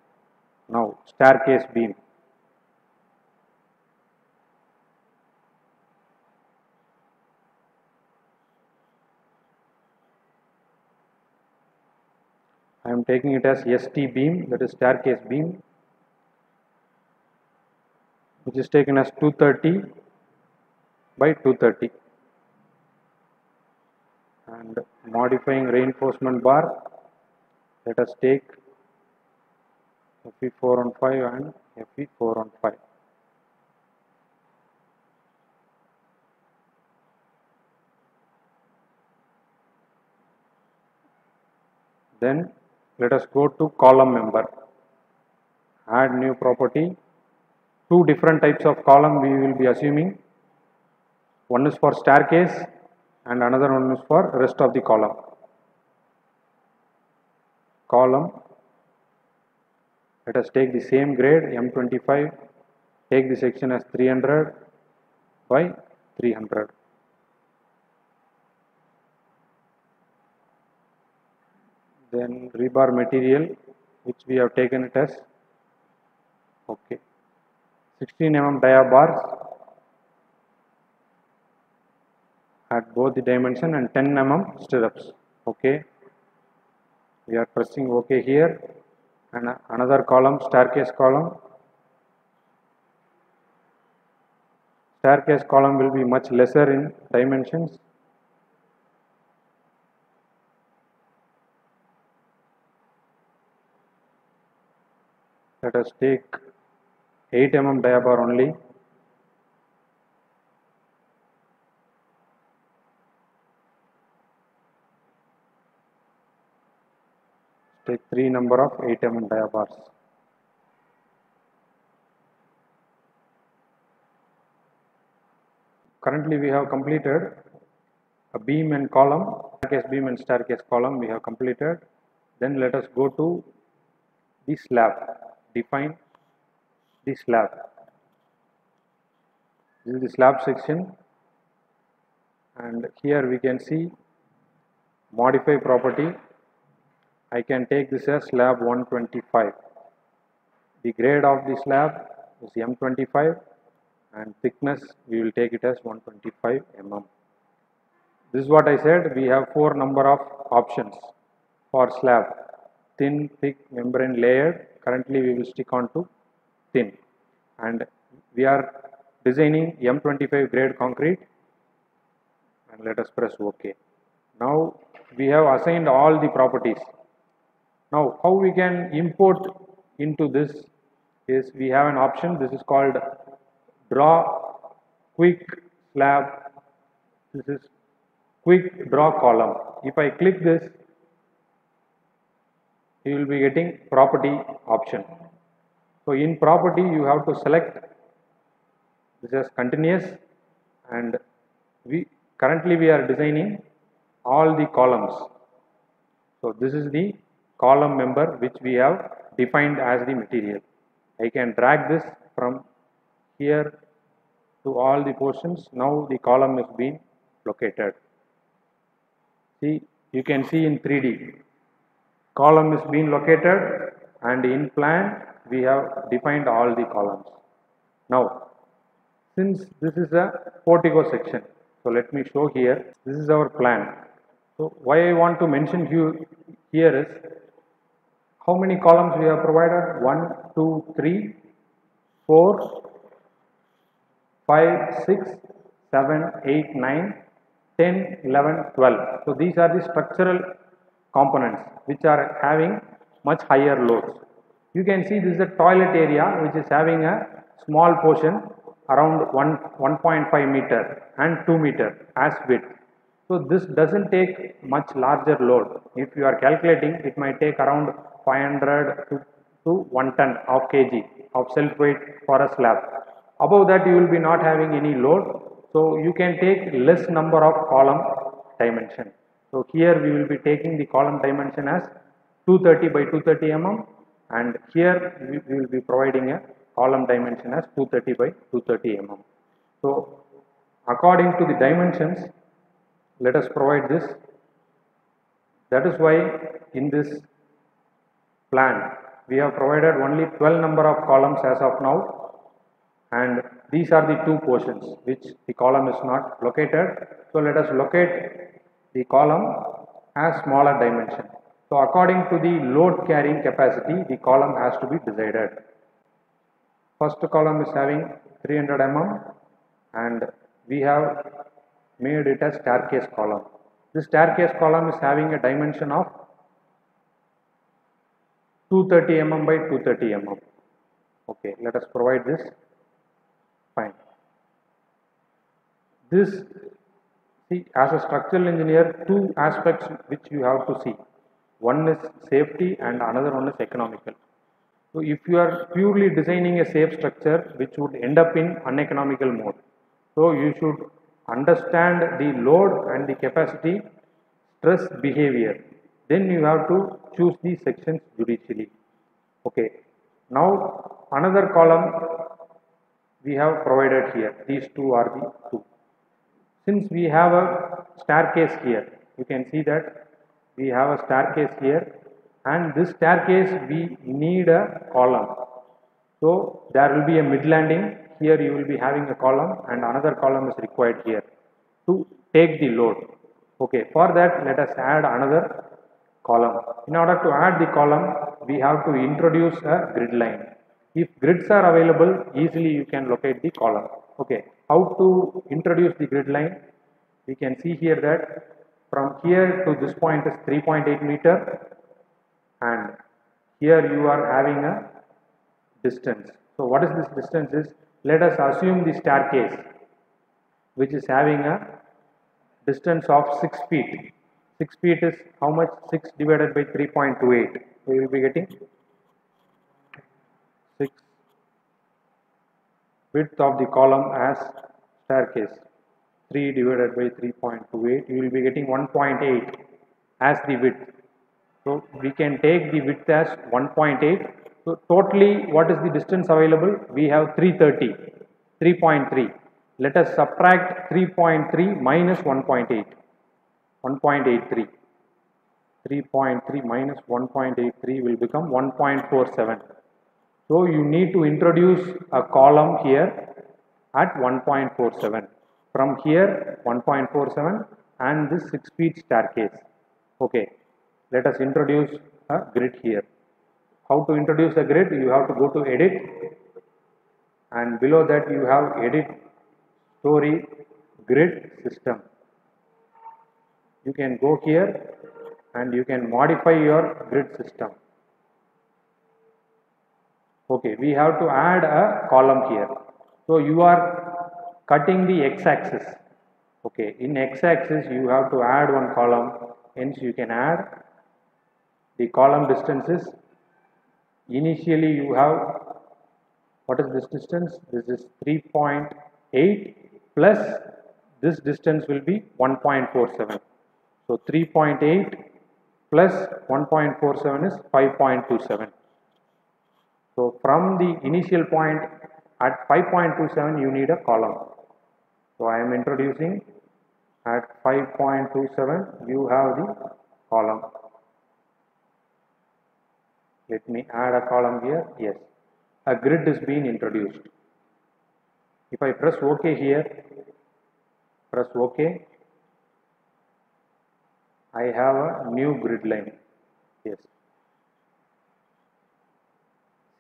Now staircase beam. I am taking it as ST beam, that is staircase beam, which is taken as 230 by 230. And modifying reinforcement bar, let us take FE4 on 5 and FE4 on 5. Then let us go to column member. Add new property. Two different types of column we will be assuming. One is for staircase and another one is for rest of the column. Column. Let us take the same grade M25. Take the section as 300 by 300. Then rebar material, which we have taken it as, okay, 16 mm dia bars at both the dimension and 10 mm stirrups. Okay, we are pressing OK here, and another column, staircase column. Staircase column will be much lesser in dimensions. Let us take 8 mm dia bar only. Take 3 number of 8 mm dia bars. currently we have completed a beam and column, staircase beam and staircase column we have completed. Then let us go to the slab, define the slab. This is the slab section, and here we can see modify property. I can take this as slab 125. The grade of the slab is M25 and thickness we will take it as 125 mm. This is what I said, we have 4 number of options for slab: thin, thick, membrane, layered. Currently we will stick on to thin, and we are designing M25 grade concrete, and let us press OK. Now we have assigned all the properties. Now how we can import into this is, we have an option, this is called draw quick slab. This is quick draw column. If I click this, you will be getting property option. So in property you have to select this as continuous, and currently we are designing all the columns. So this is the column member which we have defined as the material. I can drag this from here to all the portions. Now the column is being located. See, you can see in 3D, column is being located, and in plan we have defined all the columns. Now since this is a portico section, so let me show here, this is our plan. So why I want to mention here is, how many columns we have provided? 1, 2, 3, 4, 5, 6, 7, 8, 9, 10, 11, 12. So these are the structural components which are having much higher loads. You can see this is a toilet area which is having a small portion around 1.5 meter and 2 meter as width. So this doesn't take much larger load. If you are calculating, it might take around 500 to 1 ton of kg of self weight for a slab. Above that you will be not having any load, so you can take less number of column dimension. So here we will be taking the column dimension as 230 by 230 mm, and here we will be providing a column dimension as 230 by 230 mm. So according to the dimensions, let us provide this. That is why in this plan we have provided only 12 number of columns as of now, and these are the 2 portions which the column is not located. So let us locate the column as smaller dimension. So according to the load carrying capacity, the column has to be decided. First column is having 300 mm, and we have made it as staircase column. This staircase column is having a dimension of 230 mm by 230 mm. Okay, let us provide this. Fine. This, see, as a structural engineer, 2 aspects which you have to see. One is safety and another one is economical. So if you are purely designing a safe structure which would end up in uneconomical mode, so you should understand the load and the capacity, stress behavior. Then you have to choose the sections judiciously. Okay. Now another column we have provided here. These 2 are the 2. Since we have a staircase here, you can see that we have a staircase here, and this staircase we need a column. So there will be a mid landing. Here you will be having a column, and another column is required here to take the load. Okay, for that let us add another column. In order to add the column, we have to introduce a grid line. If grids are available, easily you can locate the column. Okay, how to introduce the grid line? We can see here that from here to this point is 3.8 meter, and here you are having a distance. So what is this distance is? Let us assume the staircase which is having a distance of 6 feet. 6 feet is how much? 6 divided by 3.28. We will be getting 6 width of the column as staircase. 3 divided by 3.28, you will be getting 1.8 as the width. So we can take the width as 1.8. So totally what is the distance available? We have 330, 3.3. Let us subtract 3.3 minus 1.8, 1.83. 3.3 minus 1.83 will become 1.47. So you need to introduce a column here at 1.47. From here 1.47 and this 6 feet staircase. Okay, let us introduce a grid here. How to introduce a grid? You have to go to edit, and below that you have edit story grid system. You can go here and you can modify your grid system. Okay, we have to add a column here. So you are cutting the x-axis. Okay, in x-axis you have to add one column. Hence you can add the column distances. Initially you have, what is this distance? This is 3.8 plus this distance will be 1.47. So 3.8 plus 1.47 is 5.27. So from the initial point at 5.27 you need a column. So I am introducing at 5.27 you have the column. Let me add a column here. Yes, a grid is being introduced. If I press OK here, press OK, I have a new grid line. Yes.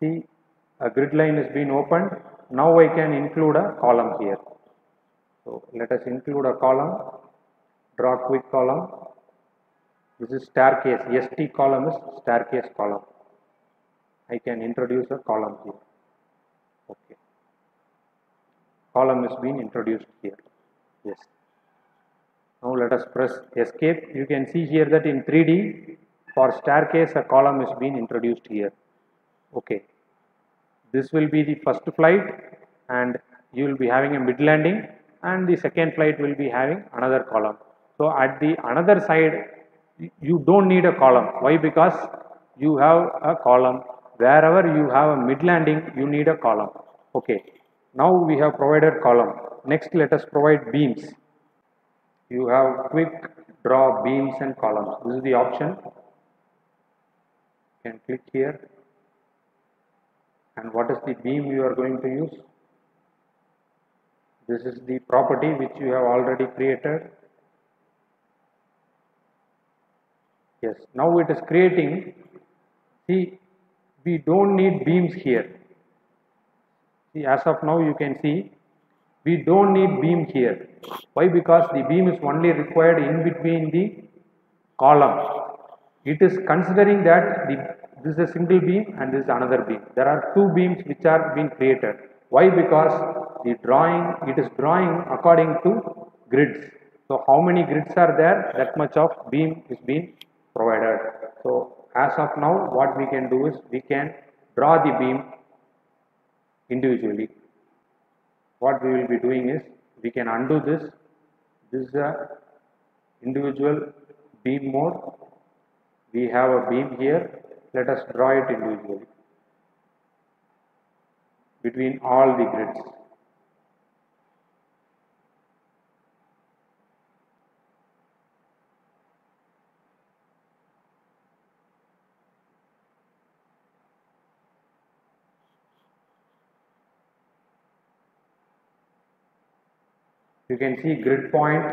See, a grid line is being opened. Now I can include a column here. So let us include a column. Draw a quick column. This is staircase. ST column is staircase column. I can introduce a column here. Okay. Column is being introduced here. Yes. Now let us press escape. You can see here that in 3D for staircase a column is being introduced here. Okay. This will be the first flight and you will be having a mid landing, and the second flight will be having another column. So at the another side you don't need a column. Why? Because you have a column. Wherever you have a mid landing you need a column. Okay. Now we have provided column. Next let us provide beams. You have quick draw beams and columns. This is the option. You can click here. And what is the beam you are going to use? This is the property which you have already created. Yes, now it is creating. See, we don't need beams here. See, as of now you can see we don't need beam here. Why? Because the beam is only required in between the column. It is considering that this is a single beam and this is another beam. There are two beams which are being created. Why? Because the drawing, it is drawing according to grids. So how many grids are there, that much of beam is being provided. So as of now what we can do is we can draw the beam individually. What we will be doing is we can undo this. This is a individual beam mode. We have a beam here. Let us draw it individually between all the grids. You can see grid point.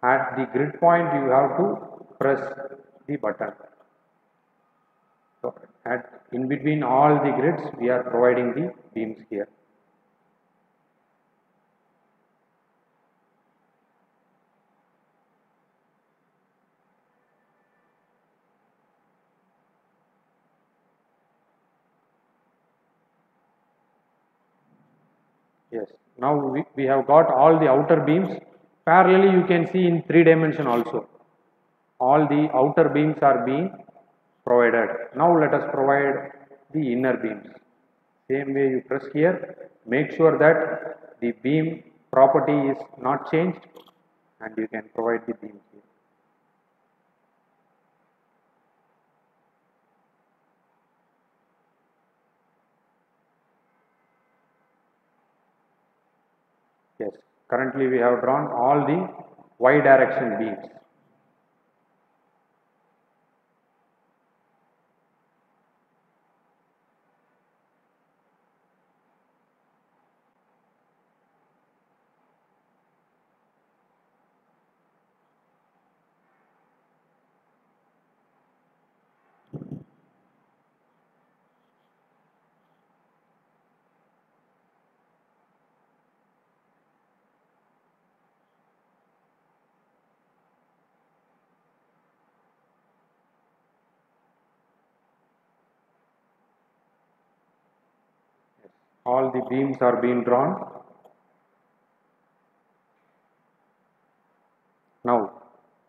At the grid point you have to press the button. So in between all the grids we are providing the beams here. Yes, now we have got all the outer beams. Parallelly you can see in 3 dimension also. All the outer beams are being provided. Now let us provide the inner beams. Same way you press here, make sure that the beam property is not changed, and you can provide the beam here. Yes, currently we have drawn all the y direction beams. All the beams are being drawn. Now,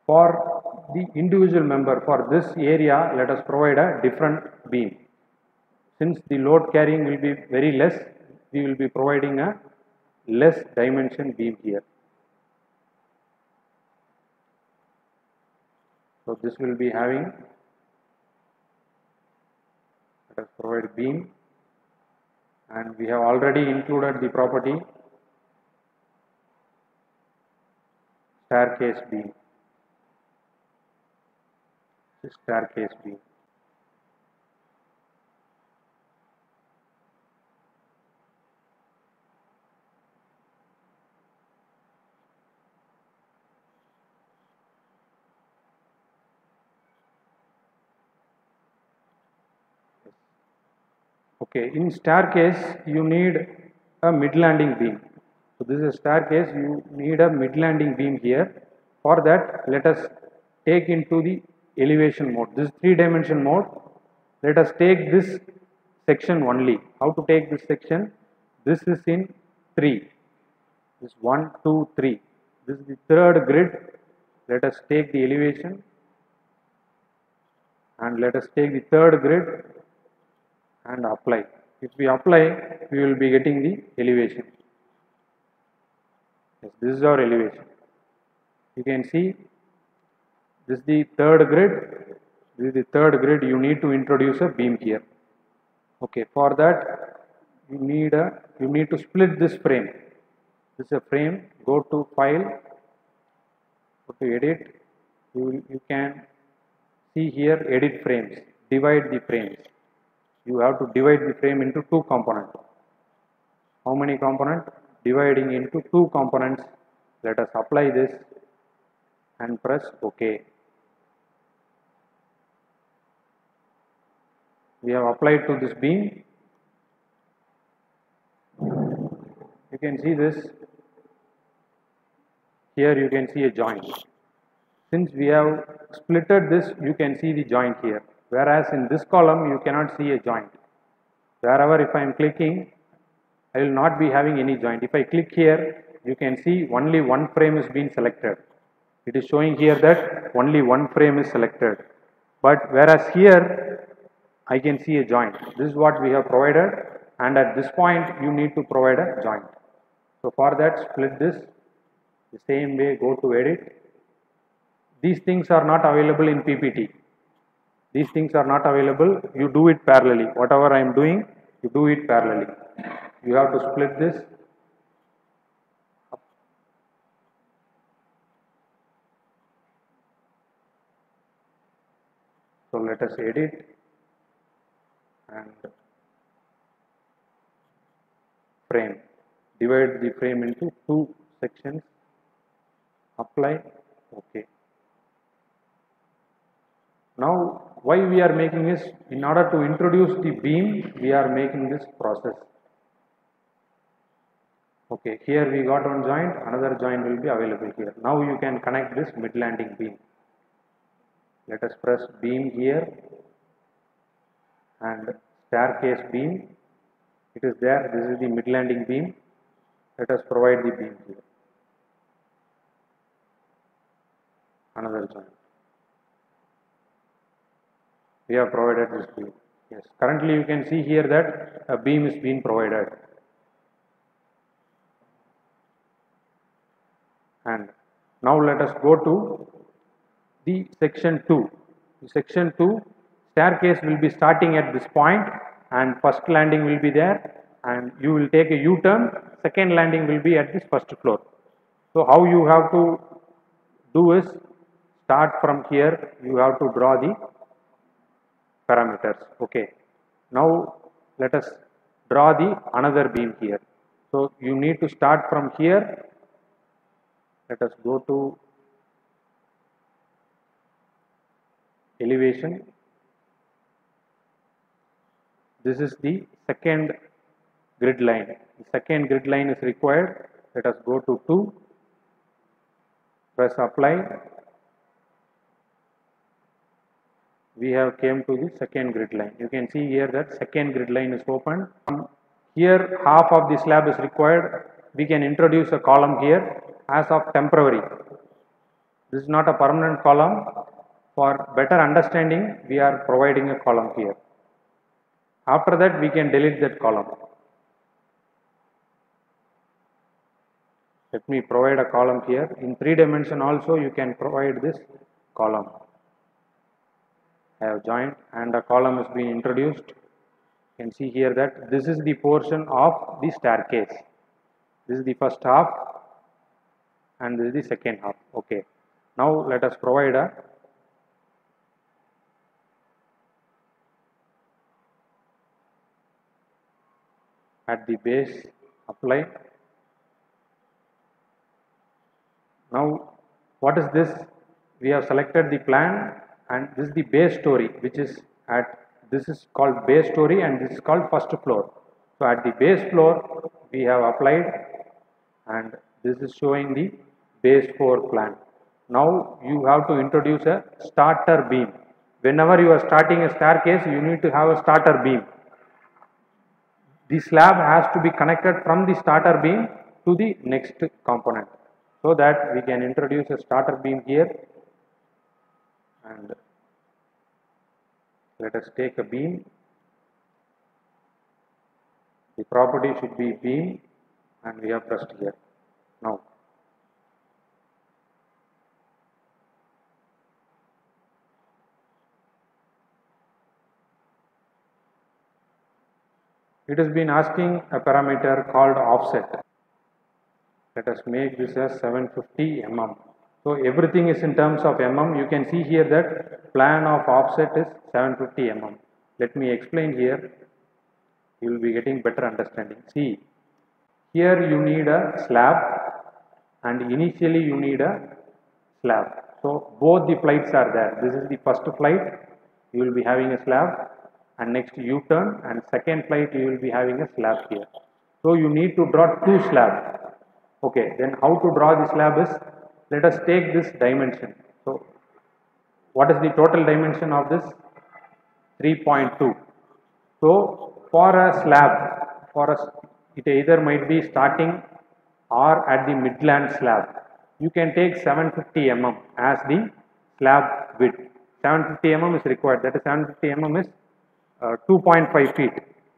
for the individual member, for this area, let us provide a different beam. Since the load carrying will be very less, we will be providing a less dimension beam here. So this will be having, let us provide beam, and we have already included the property staircase beam. Staircase beam. Okay, in staircase you need a mid landing beam. So this is a staircase, you need a mid landing beam here. For that, let us take into the elevation mode. This 3-dimension mode. Let us take this section only. How to take this section? This is in 3. This 1, 2, 3. This is the third grid. Let us take the elevation, and let us take the third grid and apply. If we apply, we will be getting the elevation. Yes, this is our elevation. You can see this is the third grid. This is the third grid. You need to introduce a beam here. Okay, for that you need to split this frame. This is a frame. Go to file. Go to edit. You can see here edit frames. Divide the frames. You have to divide the frame into 2 components. How many components? Dividing into 2 components. Let us apply this and press OK. We have applied to this beam. You can see this. Here you can see a joint. Since we have splitted this, you can see the joint here. Whereas in this column, you cannot see a joint. Wherever if I am clicking, I will not be having any joint. If I click here, you can see only one frame is being selected. It is showing here that only one frame is selected. But whereas here, I can see a joint. This is what we have provided, and at this point, you need to provide a joint. So for that, split this. The same way, go to edit. These things are not available in PPT. These things are not available. You do it parallelly. Whatever I am doing, you do it parallelly. You have to split this. So let us edit and frame. Divide the frame into 2 sections. Apply. OK. Now, why we are making this? In order to introduce the beam, we are making this process. Okay, here we got one joint, another joint will be available here. Now you can connect this mid landing beam. Let us press beam here and staircase beam. It is there. This is the mid landing beam. Let us provide the beam here. Another joint. We have provided this beam. Yes, currently you can see here that a beam is being provided. And now let us go to the section 2. Section 2, staircase will be starting at this point and first landing will be there, and you will take a U-turn, second landing will be at this first floor. So how you have to do is, start from here, you have to draw the parameters. Okay. Now let us draw the another beam here. So you need to start from here. Let us go to elevation. This is the second grid line. The second grid line is required. Let us go to 2. Press apply. We have came to the second grid line. You can see here that second grid line is open. Here half of the slab is required. We can introduce a column here as of temporary. This is not a permanent column. For better understanding, we are providing a column here. After that, we can delete that column. Let me provide a column here. In 3 dimension also, you can provide this column. I have joined and a column has been introduced. You can see here that this is the portion of the staircase. This is the first half and this is the second half. Okay. Now let us provide a at the base, apply. Now what is this? We have selected the plan, and this is the base story, which is at, this is called base story and this is called first floor. So at the base floor we have applied, and this is showing the base 4 plan. Now you have to introduce a starter beam. Whenever you are starting a staircase, you need to have a starter beam. The slab has to be connected from the starter beam to the next component. So that we can introduce a starter beam here, and let us take a beam. The property should be beam, and we have pressed here. Now it has been asking a parameter called offset. Let us make this as 750 mm. So everything is in terms of mm. You can see here that plan of offset is 750 mm. Let me explain here. You will be getting better understanding. See, here you need a slab, and initially you need a slab. So both the flights are there. This is the first flight. You will be having a slab, and next U-turn, and second flight you will be having a slab here. So you need to draw 2 slabs. Okay, then how to draw the slab is, let us take this dimension. So what is the total dimension of this? 3.2. So for a slab, it either might be starting or at the midland slab. You can take 750 mm as the slab width. 750 mm is required. That is 750 mm is 2.5 feet.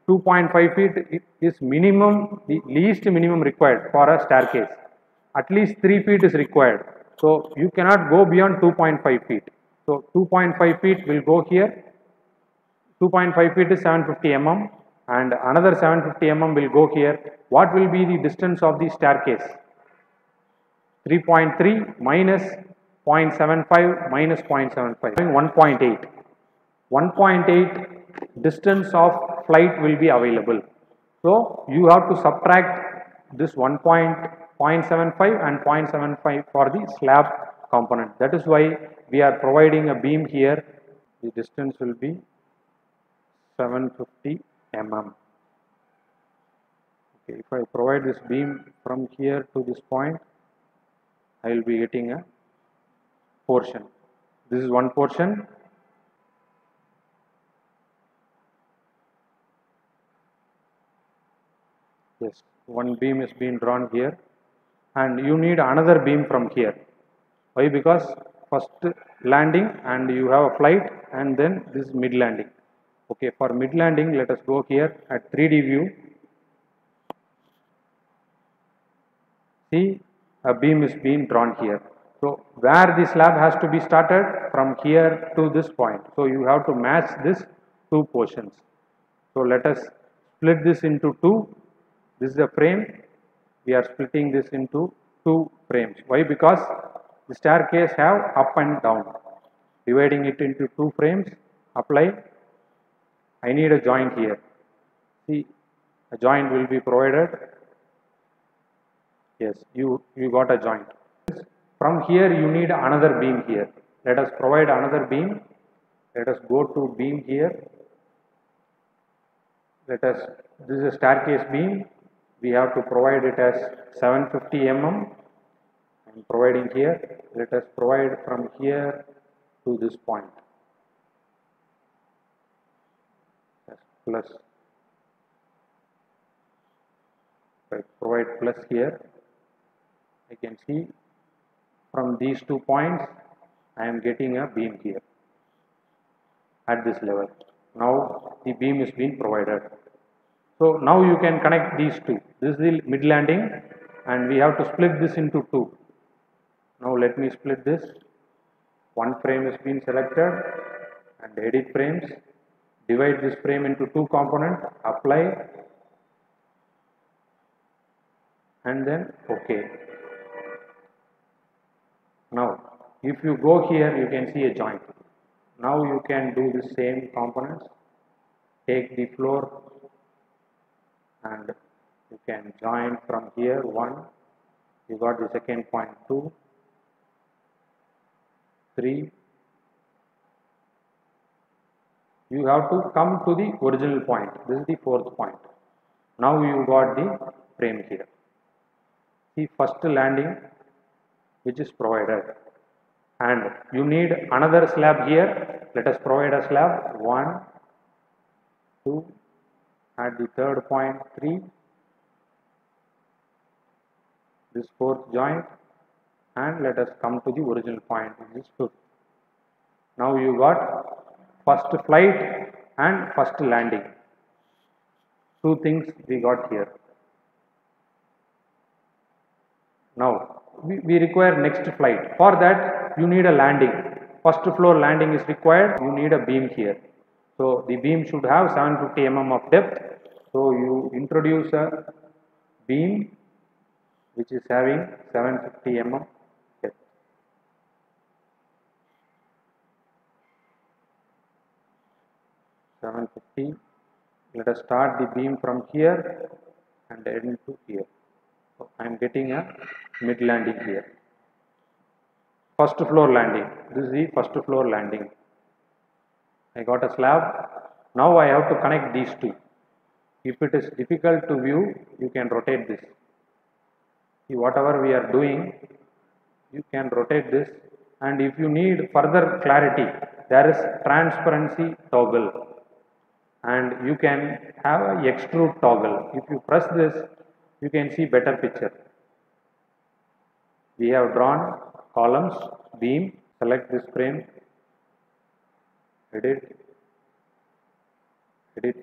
2.5 feet is minimum, the least minimum required for a staircase. At least 3 feet is required. So you cannot go beyond 2.5 feet. So 2.5 feet will go here. 2.5 feet is 750 mm, and another 750 mm will go here. What will be the distance of the staircase? 3.3 minus 0.75 minus 0.75, 1.8. 1.8 distance of flight will be available. So you have to subtract this 1.75 and 0.75 for the slab component. That is why we are providing a beam here. The distance will be 750 mm. Okay, if I provide this beam from here to this point, I will be getting a portion. This is one portion. Yes, one beam is being drawn here, and you need another beam from here. Why? Because first landing and you have a flight, and then this is mid landing. Okay, for mid landing, let us go here at 3D view. See, a beam is being drawn here. So where the slab has to be started? From here to this point. So you have to match this two portions. So let us split this into two. This is a frame. We are splitting this into two frames. Why? Because the staircase have up and down. Dividing it into two frames. Apply. I need a joint here. See, a joint will be provided. Yes, you got a joint. From here you need another beam here. Let us provide another beam. Let us go to beam here. This is a staircase beam. We have to provide it as 750 mm. I am providing here. Let us provide from here to this point. Yes, plus. If I provide plus here, I can see from these 2 points I am getting a beam here at this level. Now the beam is being provided. So now you can connect these two. This is the mid landing and we have to split this into two. Now let me split this. One frame is being selected and edit frames. Divide this frame into two components. Apply and then OK. Now if you go here you can see a joint. Now you can do the same components. Take the floor and you can join from here 1. You got the second point 2, 3. You have to come to the original point. This is the 4th point. Now you got the frame here. The first landing which is provided. And you need another slab here. Let us provide a slab 1, 2, at the 3rd point 3. This 4th joint and let us come to the original point which is 5th. Now you got first flight and first landing. Two things we got here. Now we require next flight. For that you need a landing. First floor landing is required. You need a beam here. So the beam should have 750 mm of depth. So you introduce a beam which is having 750 mm depth. Let us start the beam from here and end to here. So I am getting a mid landing here. First floor landing. This is the first floor landing. I got a slab. Now I have to connect these two. If it is difficult to view, you can rotate this. See, whatever we are doing, you can rotate this. And if you need further clarity, there is transparency toggle. And you can have a extrude toggle. If you press this, you can see better picture. We have drawn columns, beam, select this frame, edit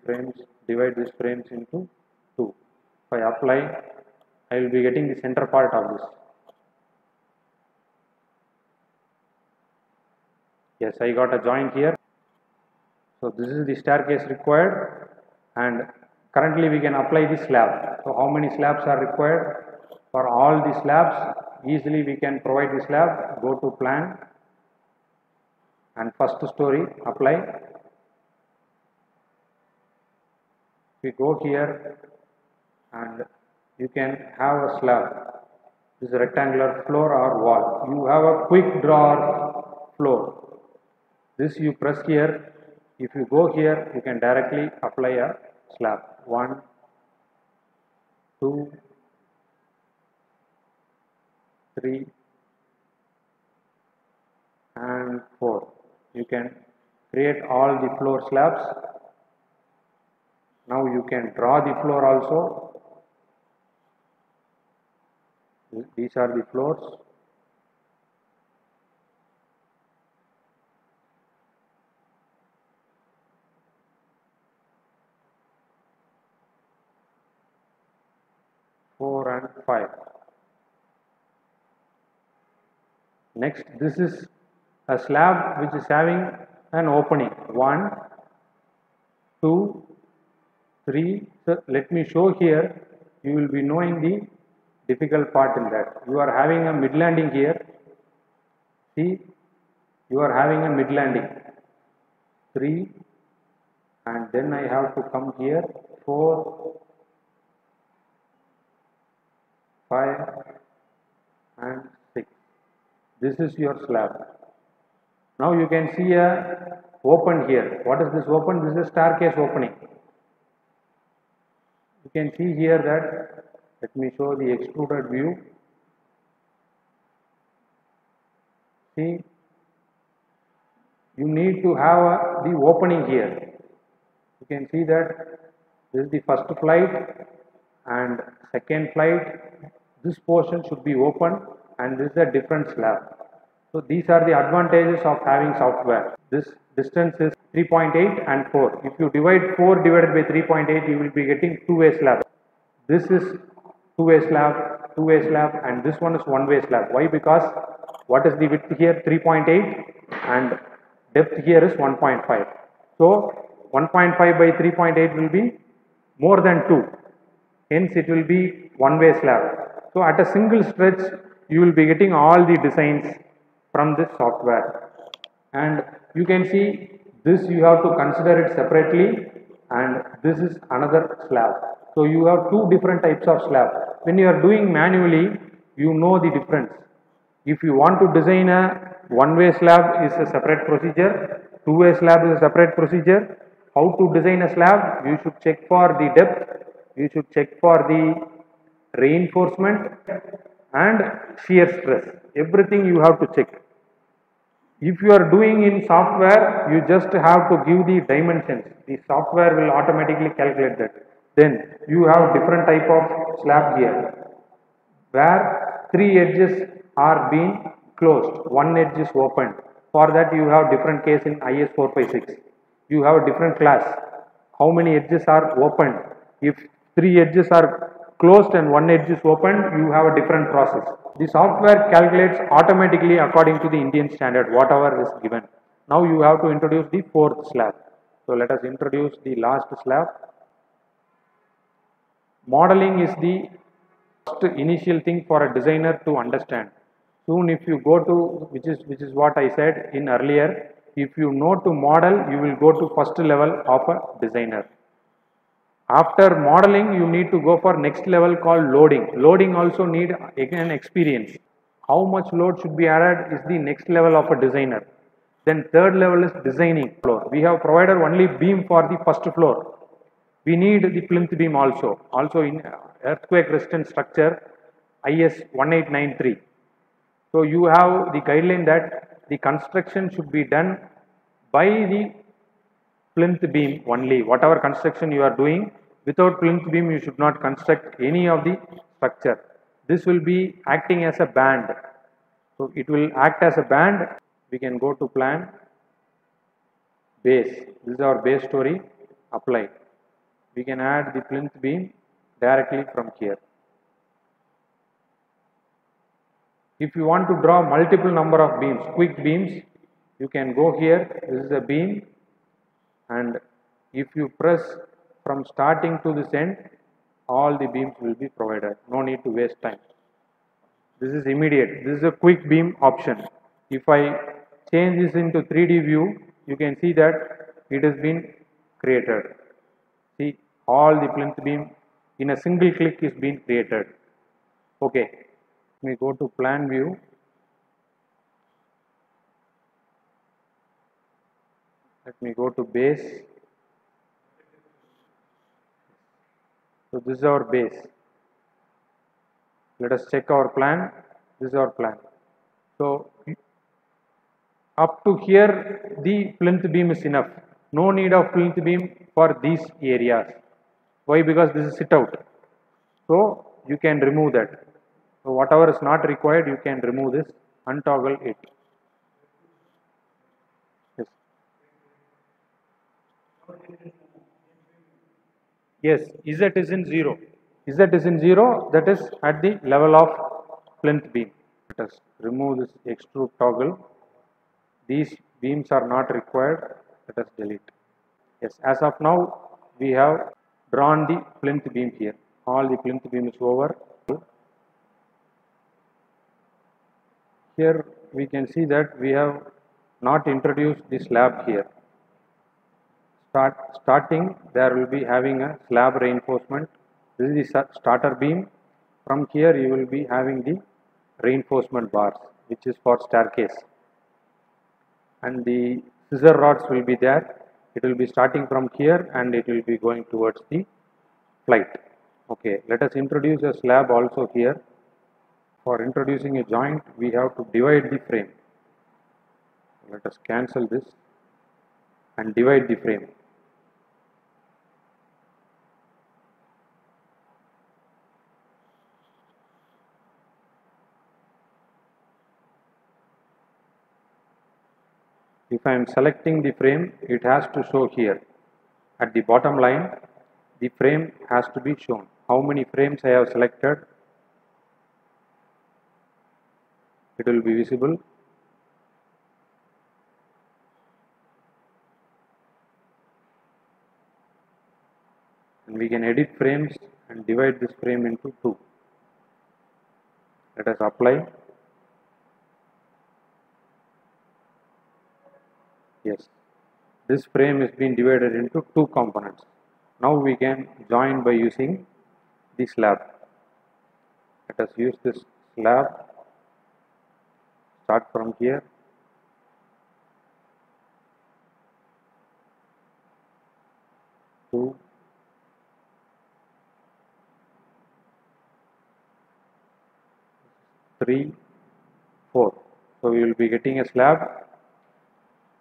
frames, divide these frames into two. If I apply, I will be getting the center part of this. Yes, I got a joint here. So this is the staircase required and currently we can apply the slab. So how many slabs are required? For all the slabs, easily we can provide the slab. Go to plan and first story, apply. We go here and you can have a slab. This is a rectangular floor or wall. You have a quick draw floor. This you press here. If you go here, you can directly apply a slab. 1, 2, 3 and 4. You can create all the floor slabs. Now you can draw the floor also. These are the floors. Four and 5. Next, this is a slab which is having an opening 1, 2, 3. So let me show here. You will be knowing the difficult part in that. You are having a mid landing here. See, you are having a mid landing 3, and then I have to come here 4, 5 and 6. This is your slab. Now you can see a open here. What is this open? This is a staircase opening. You can see here that, let me show the extruded view. See, you need to have the opening here. You can see that this is the first flight and second flight. This portion should be open, and this is a different slab. So these are the advantages of having software. This distance is 3.8 and 4. If you divide 4 divided by 3.8, you will be getting two-way slab. This is two-way slab, and this one is one-way slab. Why? Because what is the width here? 3.8 and depth here is 1.5. So 1.5 by 3.8 will be more than 2. Hence it will be one-way slab. So at a single stretch, you will be getting all the designs from this software. And you can see this, you have to consider it separately, and this is another slab. So you have two different types of slab. When you are doing manually, you know the difference. If you want to design a one-way slab is a separate procedure, two-way slab is a separate procedure. How to design a slab? You should check for the depth, you should check for the reinforcement and shear stress. Everything you have to check. If you are doing in software, you just have to give the dimensions. The software will automatically calculate that. Then you have different type of slab here, where 3 edges are being closed, 1 edge is opened. For that you have different case in IS 456. You have a different class. How many edges are opened? If 3 edges are closed and 1 edge is opened, you have a different process. The software calculates automatically according to the Indian standard, whatever is given. Now you have to introduce the fourth slab. So let us introduce the last slab. Modeling is the first initial thing for a designer to understand. Soon if you go to, which is what I said in earlier, if you know to model, you will go to first level of a designer. After modeling, you need to go for next level called loading. Loading also need again experience. How much load should be added is the next level of a designer. Then third level is designing floor. We have provided only beam for the first floor. We need the plinth beam also. Also in earthquake resistant structure IS 1893. So you have the guideline that the construction should be done by the plinth beam only. Whatever construction you are doing, without plinth beam you should not construct any of the structure. This will be acting as a band. So it will act as a band. We can go to plan, base. This is our base story. Apply. We can add the plinth beam directly from here. If you want to draw multiple number of beams, quick beams, you can go here. This is a beam, and if you press from starting to this end, all the beams will be provided. No need to waste time. This is immediate. This is a quick beam option. If I change this into 3D view, you can see that it has been created. See, all the plinth beam in a single click is being created. Okay. We go to plan view. Let me go to base. So this is our base. Let us check our plan. This is our plan. So up to here the plinth beam is enough. No need of plinth beam for these areas. Why? Because this is sit out. So you can remove that. So whatever is not required, you can remove this, untoggle it. Yes. Yes, Z is in 0. Z is in 0, that is at the level of plinth beam. Let us remove this extrude toggle. These beams are not required. Let us delete. Yes, as of now, we have drawn the plinth beam here. All the plinth beam is over. Here we can see that we have not introduced the slab here. Starting, there will be having a slab reinforcement. This is the starter beam. From here you will be having the reinforcement bars, which is for staircase. And the scissor rods will be there. It will be starting from here and it will be going towards the flight. Okay, let us introduce a slab also here. For introducing a joint, we have to divide the frame. Let us cancel this and divide the frame. If I am selecting the frame, it has to show here. At the bottom line, the frame has to be shown. How many frames I have selected, it will be visible. And we can edit frames and divide this frame into two. Let us apply. Yes, this frame is being divided into two components. Now we can join by using the slab. Let us use this slab. Start from here. Two. Three, 4. So we will be getting a slab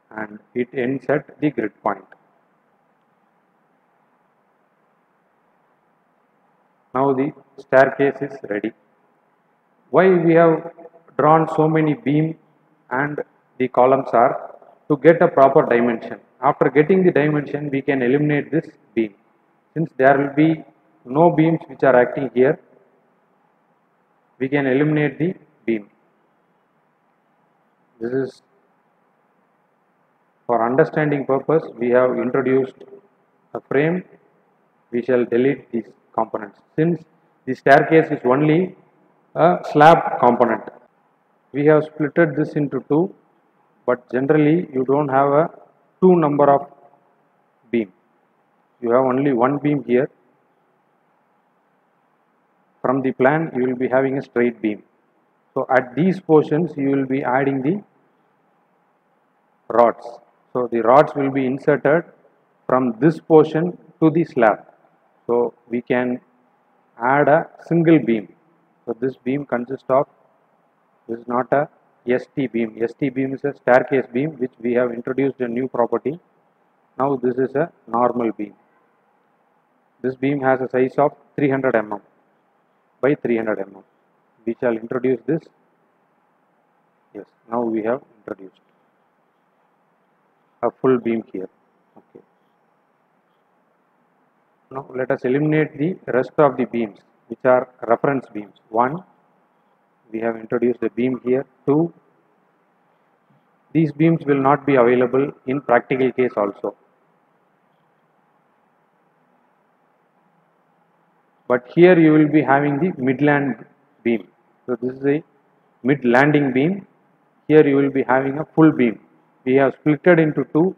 and it ends at the grid point. Now the staircase is ready. Why we have drawn so many beams and the columns are to get a proper dimension. After getting the dimension, we can eliminate this beam. Since there will be no beams which are acting here, we can eliminate the beam. This is for understanding purpose. We have introduced a frame. We shall delete these components. Since the staircase is only a slab component, we have splitted this into two, but generally you don't have a two number of beam. You have only one beam here. From the plan, you will be having a straight beam. So at these portions, you will be adding the rods. So the rods will be inserted from this portion to the slab. So we can add a single beam. So this beam consists of, this is not a ST beam. ST beam is a staircase beam which we have introduced a new property. Now this is a normal beam. This beam has a size of 300 mm by 300 mm. We shall introduce this. Yes, now we have introduced a full beam here. Okay. Now let us eliminate the rest of the beams which are reference beams. 1, we have introduced a beam here. 2, these beams will not be available in practical case also. But here you will be having the mid-land beam. So this is a mid-landing beam. Here you will be having a full beam. We have splitted into two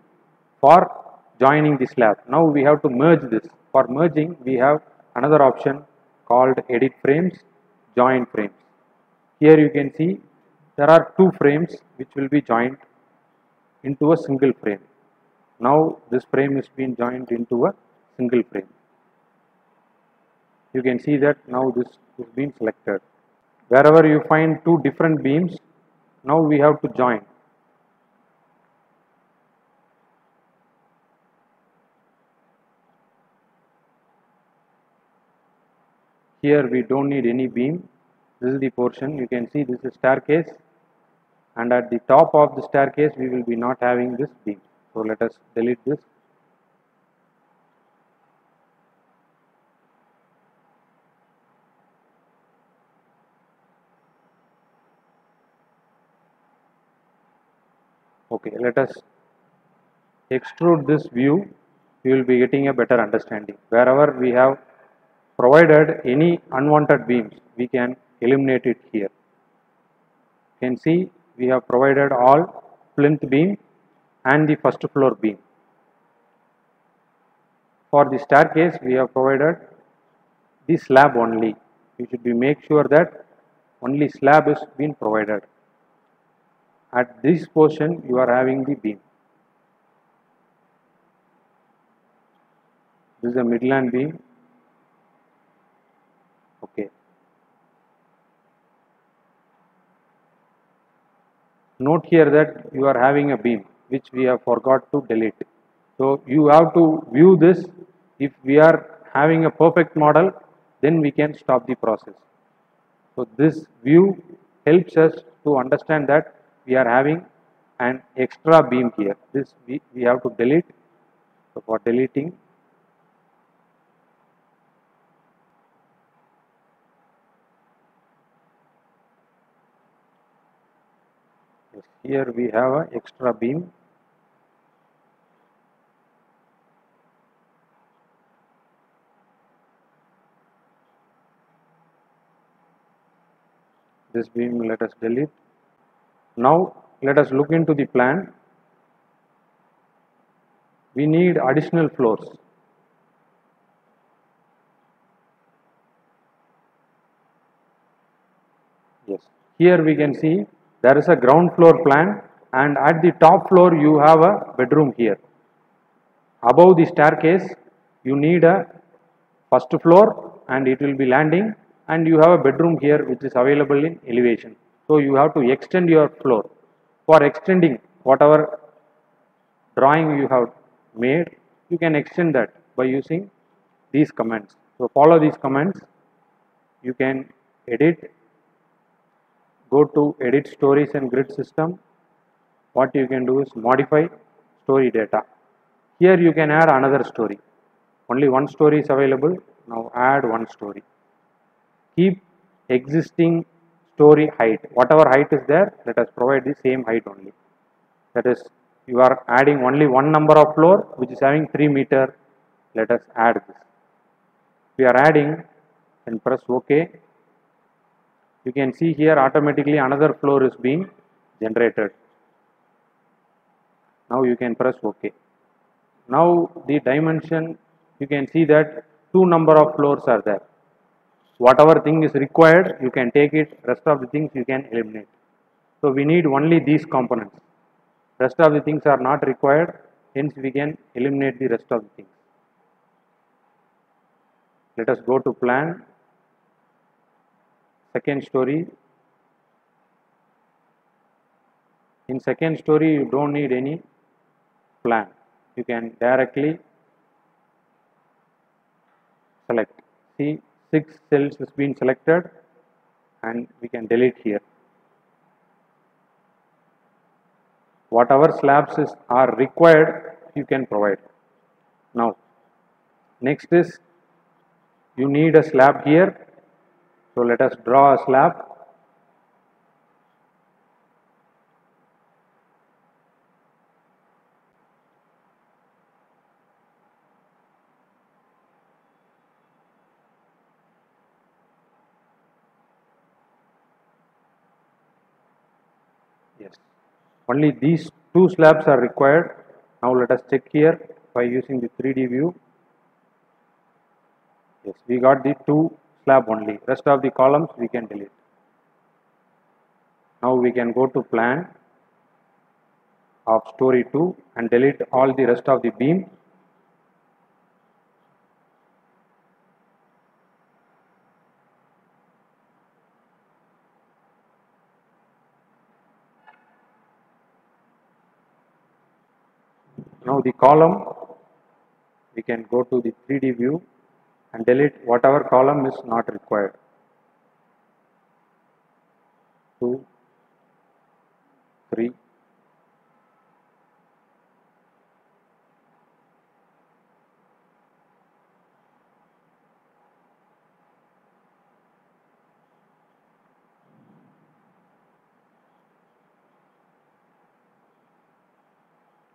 for joining the slab. Now we have to merge this. For merging, we have another option called edit frames, join frames. Here you can see there are two frames which will be joined into a single frame. Now this frame is being joined into a single frame. You can see that now this is being selected. Wherever you find two different beams, now we have to join. Here we don't need any beam. This is the portion. You can see this is staircase, and at the top of the staircase we will be not having this beam. So let us delete this. Okay, let us extrude this view. We will be getting a better understanding. Wherever we have provided any unwanted beams, we can eliminate it here. You can see we have provided all plinth beam and the first floor beam. For the staircase, we have provided the slab only. You should be make sure that only slab is being provided. At this portion, you are having the beam. This is a midland beam. Okay. Note here that you are having a beam which we have forgot to delete. So you have to view this. If we are having a perfect model, then we can stop the process. So this view helps us to understand that we are having an extra beam here. This we have to delete. So for deleting, yes, here we have an extra beam. This beam let us delete. Now let us look into the plan. We need additional floors. Yes, here we can see there is a ground floor plan, and at the top floor you have a bedroom here. Above the staircase you need a first floor and it will be landing, and you have a bedroom here which is available in elevation. So you have to extend your floor. For extending whatever drawing you have made, you can extend that by using these commands. So follow these commands. You can edit, go to edit stories and grid system. What you can do is modify story data. Here you can add another story. Only one story is available. Now add one story. Keep existing story height. Whatever height is there, let us provide the same height only. That is, you are adding only one number of floor which is having 3 meter. Let us add this. We are adding and press OK. You can see here automatically another floor is being generated. Now you can press OK. Now the dimension, you can see that 2 number of floors are there. Whatever thing is required, you can take it. Rest of the things you can eliminate. So we need only these components. Rest of the things are not required. Hence we can eliminate the rest of the things. Let us go to plan. Second story. In second story, you don't need any plan. You can directly select. See, 6 cells has been selected, and we can delete here. Whatever slabs are required, you can provide. Now, next is you need a slab here. So let us draw a slab. Yes, only these 2 slabs are required. Now let us check here by using the 3D view. Yes, we got the 2 slab only. Rest of the columns we can delete. Now we can go to plan of story 2 and delete all the rest of the beam. Now the column, we can go to the 3D view and delete whatever column is not required. 2, 3.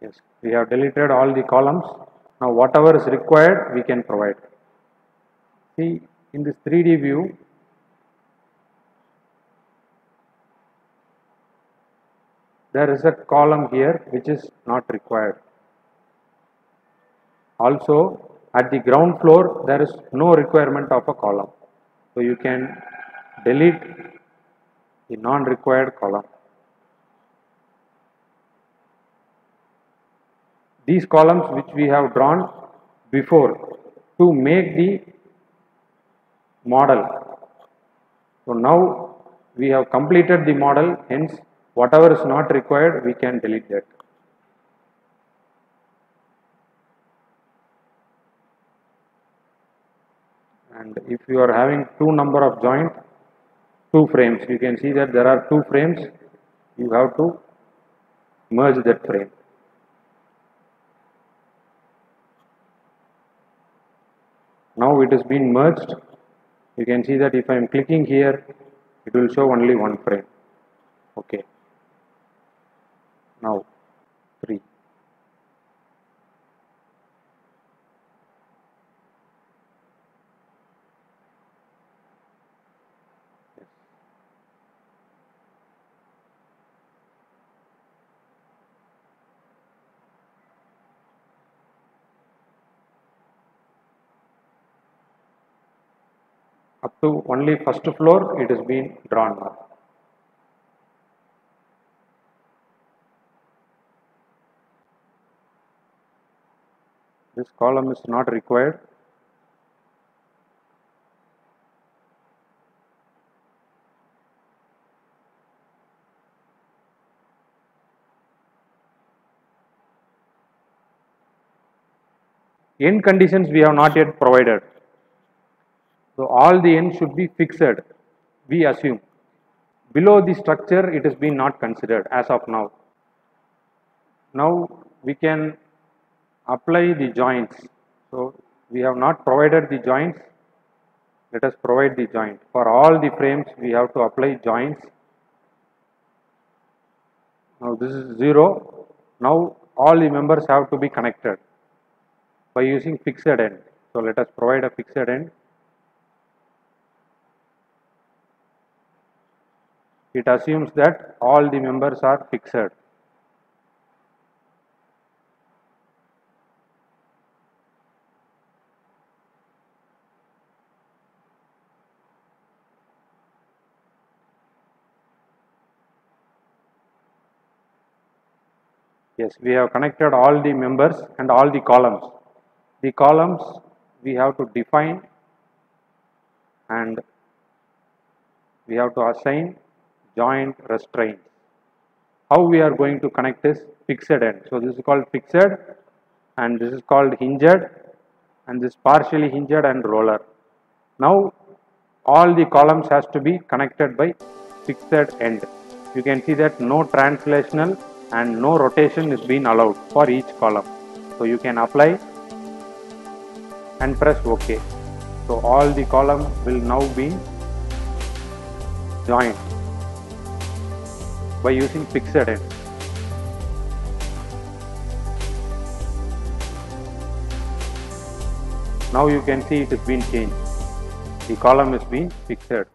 Yes, we have deleted all the columns. Now whatever is required we can provide. See, in this 3D view, there is a column here which is not required. Also, at the ground floor there is no requirement of a column. So you can delete the non-required column. These columns which we have drawn before to make the model. So now we have completed the model, hence whatever is not required we can delete that. And if you are having two number of joint, two frames, you can see that there are two frames, you have to merge that frame. Now it has been merged. You can see that if I am clicking here, it will show only one frame. Okay. Now 3. Up to only first floor it has been drawn now. This column is not required. End conditions we have not yet provided. So all the ends should be fixed, we assume. Below the structure it has been not considered as of now. Now we can apply the joints. So we have not provided the joints. Let us provide the joint. For all the frames we have to apply joints. Now this is 0. Now all the members have to be connected by using fixed end. So let us provide a fixed end. It assumes that all the members are fixed. Yes, we have connected all the members and all the columns. The columns we have to define and we have to assign joint restraints. How we are going to connect this fixed end. So this is called fixed and this is called hinged and this partially hinged and roller. Now all the columns has to be connected by fixed end. You can see that no translational and no rotation is being allowed for each column. So you can apply and press OK. So all the column will now be joined by using fixed end. Now you can see it has been changed. The column has been fixed.